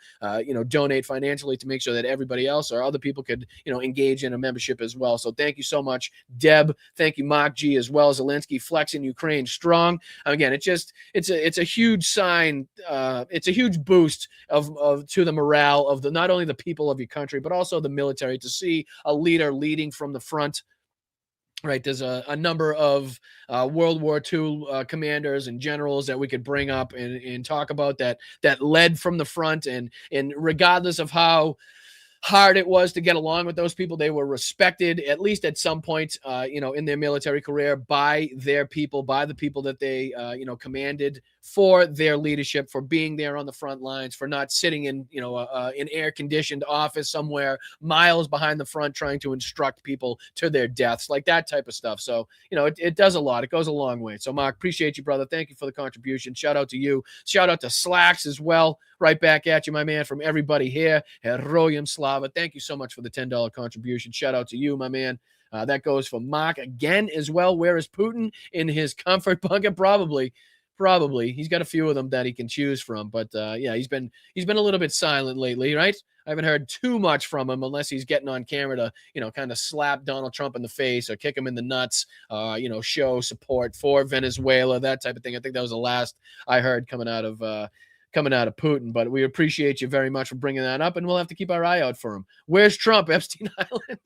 donate financially to make sure that everybody else or other people could engage in a membership as well. So thank you so much, Deb. Thank you, Mark G, as well. Zelensky flexing Ukraine strong. Again, it's a huge sign. It's a huge boost of to the morale of not only the people of your country but also the military to see a leader leading from the front. Right, there's a number of World War II commanders and generals that we could bring up and talk about that led from the front, and regardless of how hard it was to get along with those people. They were respected, at least at some point, in their military career by their people, by the people that they, commanded, for their leadership, for being there on the front lines, for not sitting in, an air-conditioned office somewhere miles behind the front trying to instruct people to their deaths, like that type of stuff. So, it does a lot. It goes a long way. So, Mark, appreciate you, brother. Thank you for the contribution. Shout out to you. Shout out to Slacks as well. Right back at you, my man, from everybody here. Heroyam Slava. Thank you so much for the $10 contribution. Shout out to you, my man. That goes for Mark again as well. Where is Putin? In his comfort bunker? Probably. He's got a few of them that he can choose from. But he's been a little bit silent lately, right? I haven't heard too much from him unless he's getting on camera to, kind of slap Donald Trump in the face or kick him in the nuts, show support for Venezuela, that type of thing. I think that was the last I heard coming out of Putin. But we appreciate you very much for bringing that up, and we'll have to keep our eye out for him. Where's Trump? Epstein Island?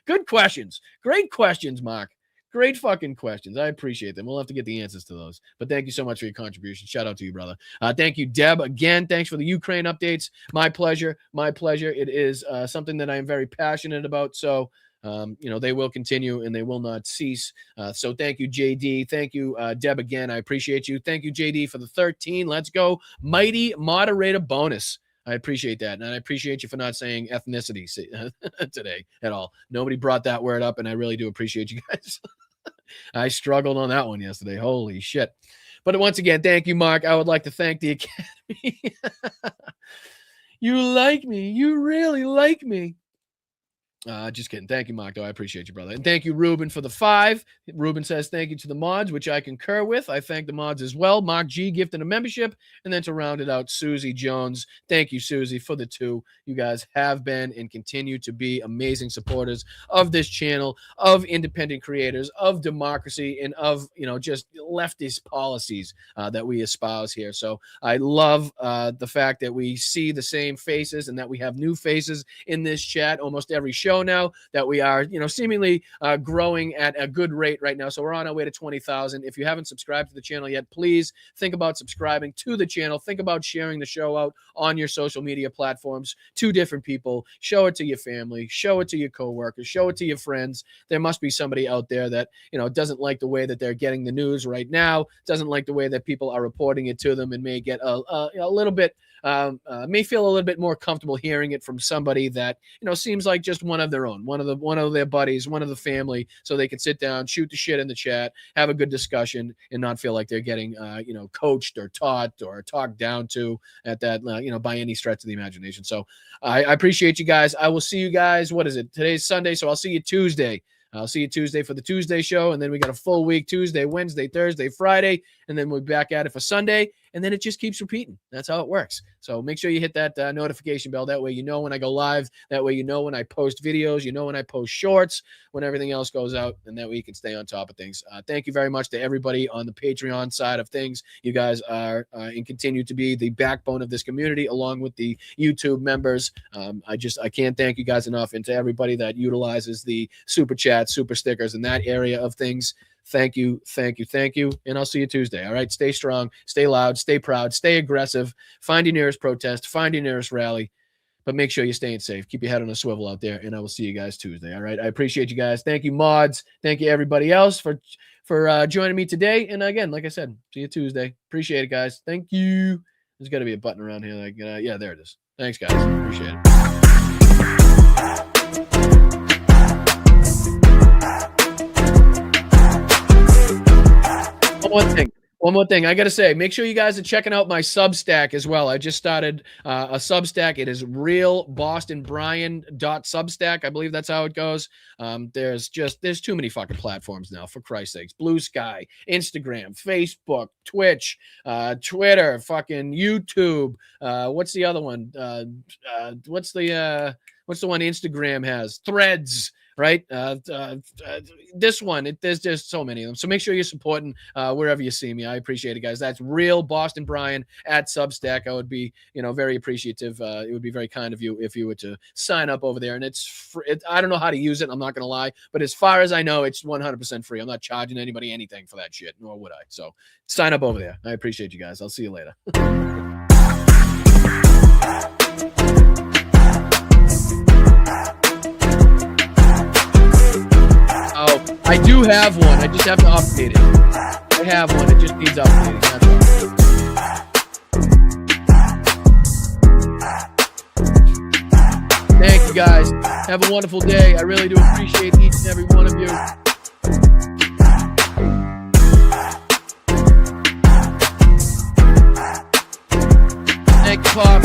Good questions. Great questions, Mark. Great fucking questions. I appreciate them. We'll have to get the answers to those. But thank you so much for your contribution. Shout out to you, brother. Thank you, Deb. Again, thanks for the Ukraine updates. My pleasure. It is something that I am very passionate about. So, they will continue and they will not cease. So thank you, JD. Thank you, Deb, again. I appreciate you. Thank you, JD, for the 13. Let's go. Mighty moderator bonus. I appreciate that. And I appreciate you for not saying ethnicity today at all. Nobody brought that word up, and I really do appreciate you guys. I struggled on that one yesterday. Holy shit. But once again, thank you, Mark. I would like to thank the Academy. You like me. You really like me. Just kidding. Thank you, Mark, though. I appreciate you, brother. And thank you, Ruben, for the 5. Ruben says thank you to the mods, which I concur with. I thank the mods as well. Mark G gifted a membership. And then to round it out, Susie Jones. Thank you, Susie, for the 2. You guys have been and continue to be amazing supporters of this channel, of independent creators, of democracy, and of, just leftist policies that we espouse here. So I love the fact that we see the same faces and that we have new faces in this chat almost every show now, that we are, seemingly growing at a good rate right now. So we're on our way to 20,000. If you haven't subscribed to the channel yet, please think about subscribing to the channel. Think about sharing the show out on your social media platforms to different people. Show it to your family. Show it to your coworkers. Show it to your friends. There must be somebody out there that, doesn't like the way that they're getting the news right now, doesn't like the way that people are reporting it to them, and may get a little bit, may feel a little bit more comfortable hearing it from somebody that, seems like just one of their own, one of their buddies, one of the family, so they can sit down, shoot the shit in the chat, have a good discussion, and not feel like they're getting, coached or taught or talked down to at that, by any stretch of the imagination. So I appreciate you guys. I will see you guys. What is it? Today's Sunday, so I'll see you Tuesday. I'll see you Tuesday for the Tuesday show, and then we got a full week, Tuesday, Wednesday, Thursday, Friday, and then we'll be back at it for Sunday, and then it just keeps repeating. That's how it works. So make sure you hit that notification bell. That way you know when I go live. That way you know when I post videos. You know when I post shorts, when everything else goes out, and that way you can stay on top of things. Thank you very much to everybody on the Patreon side of things. You guys are and continue to be the backbone of this community, along with the YouTube members. I can't thank you guys enough, and to everybody that utilizes the super chat, super stickers, in that area of things. Thank you. And I'll see you Tuesday. All right. Stay strong, stay loud, stay proud, stay aggressive. Find your nearest protest, find your nearest rally, but make sure you're staying safe. Keep your head on a swivel out there, and I will see you guys Tuesday. All right. I appreciate you guys. Thank you, mods. Thank you, everybody else, for joining me today. And again, like I said, see you Tuesday. Appreciate it, guys. Thank you. There's got to be a button around here. Like, yeah, there it is. Thanks, guys. Appreciate it. One more thing. I got to say, make sure you guys are checking out my Substack as well. I just started a Substack. It is realbostonbrian.substack. I believe that's how it goes. There's too many fucking platforms now, for Christ's sakes. Blue Sky, Instagram, Facebook, Twitch, Twitter, fucking YouTube. What's the other one? What's the one Instagram has? Threads. Right? This one, there's just so many of them. So make sure you're supporting wherever you see me. I appreciate it, guys. That's Real Boston Brian at Substack. I would be, very appreciative. It would be very kind of you if you were to sign up over there. And it's free. I don't know how to use it. I'm not going to lie. But as far as I know, it's 100% free. I'm not charging anybody anything for that shit, nor would I. So sign up over there. I appreciate you guys. I'll see you later. Oh, I do have one. I just have to update it. I have one. It just needs updating. That's all. Thank you, guys. Have a wonderful day. I really do appreciate each and every one of you. Thank you, Pop.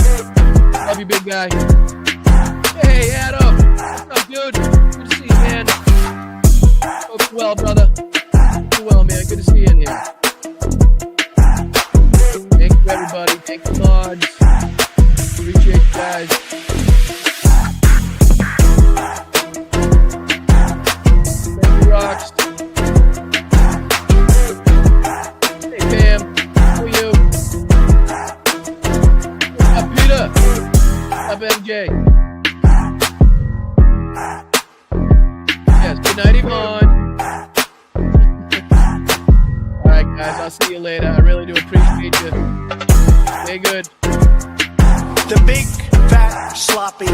Love you, big guy. Hey, Adam. What's up, dude? Good to see you, man. Hope you're well, brother. Hope you're well, man. Good to see you in here. Thank you, everybody. Thank you, mods. Appreciate you guys. Thank you, Rocks. Hey, Pam. How are you? What's up, Peter? What's up, MJ? Yes, good night, Yvonne. All right, guys, I'll see you later. I really do appreciate you. Stay good. The big, fat, sloppy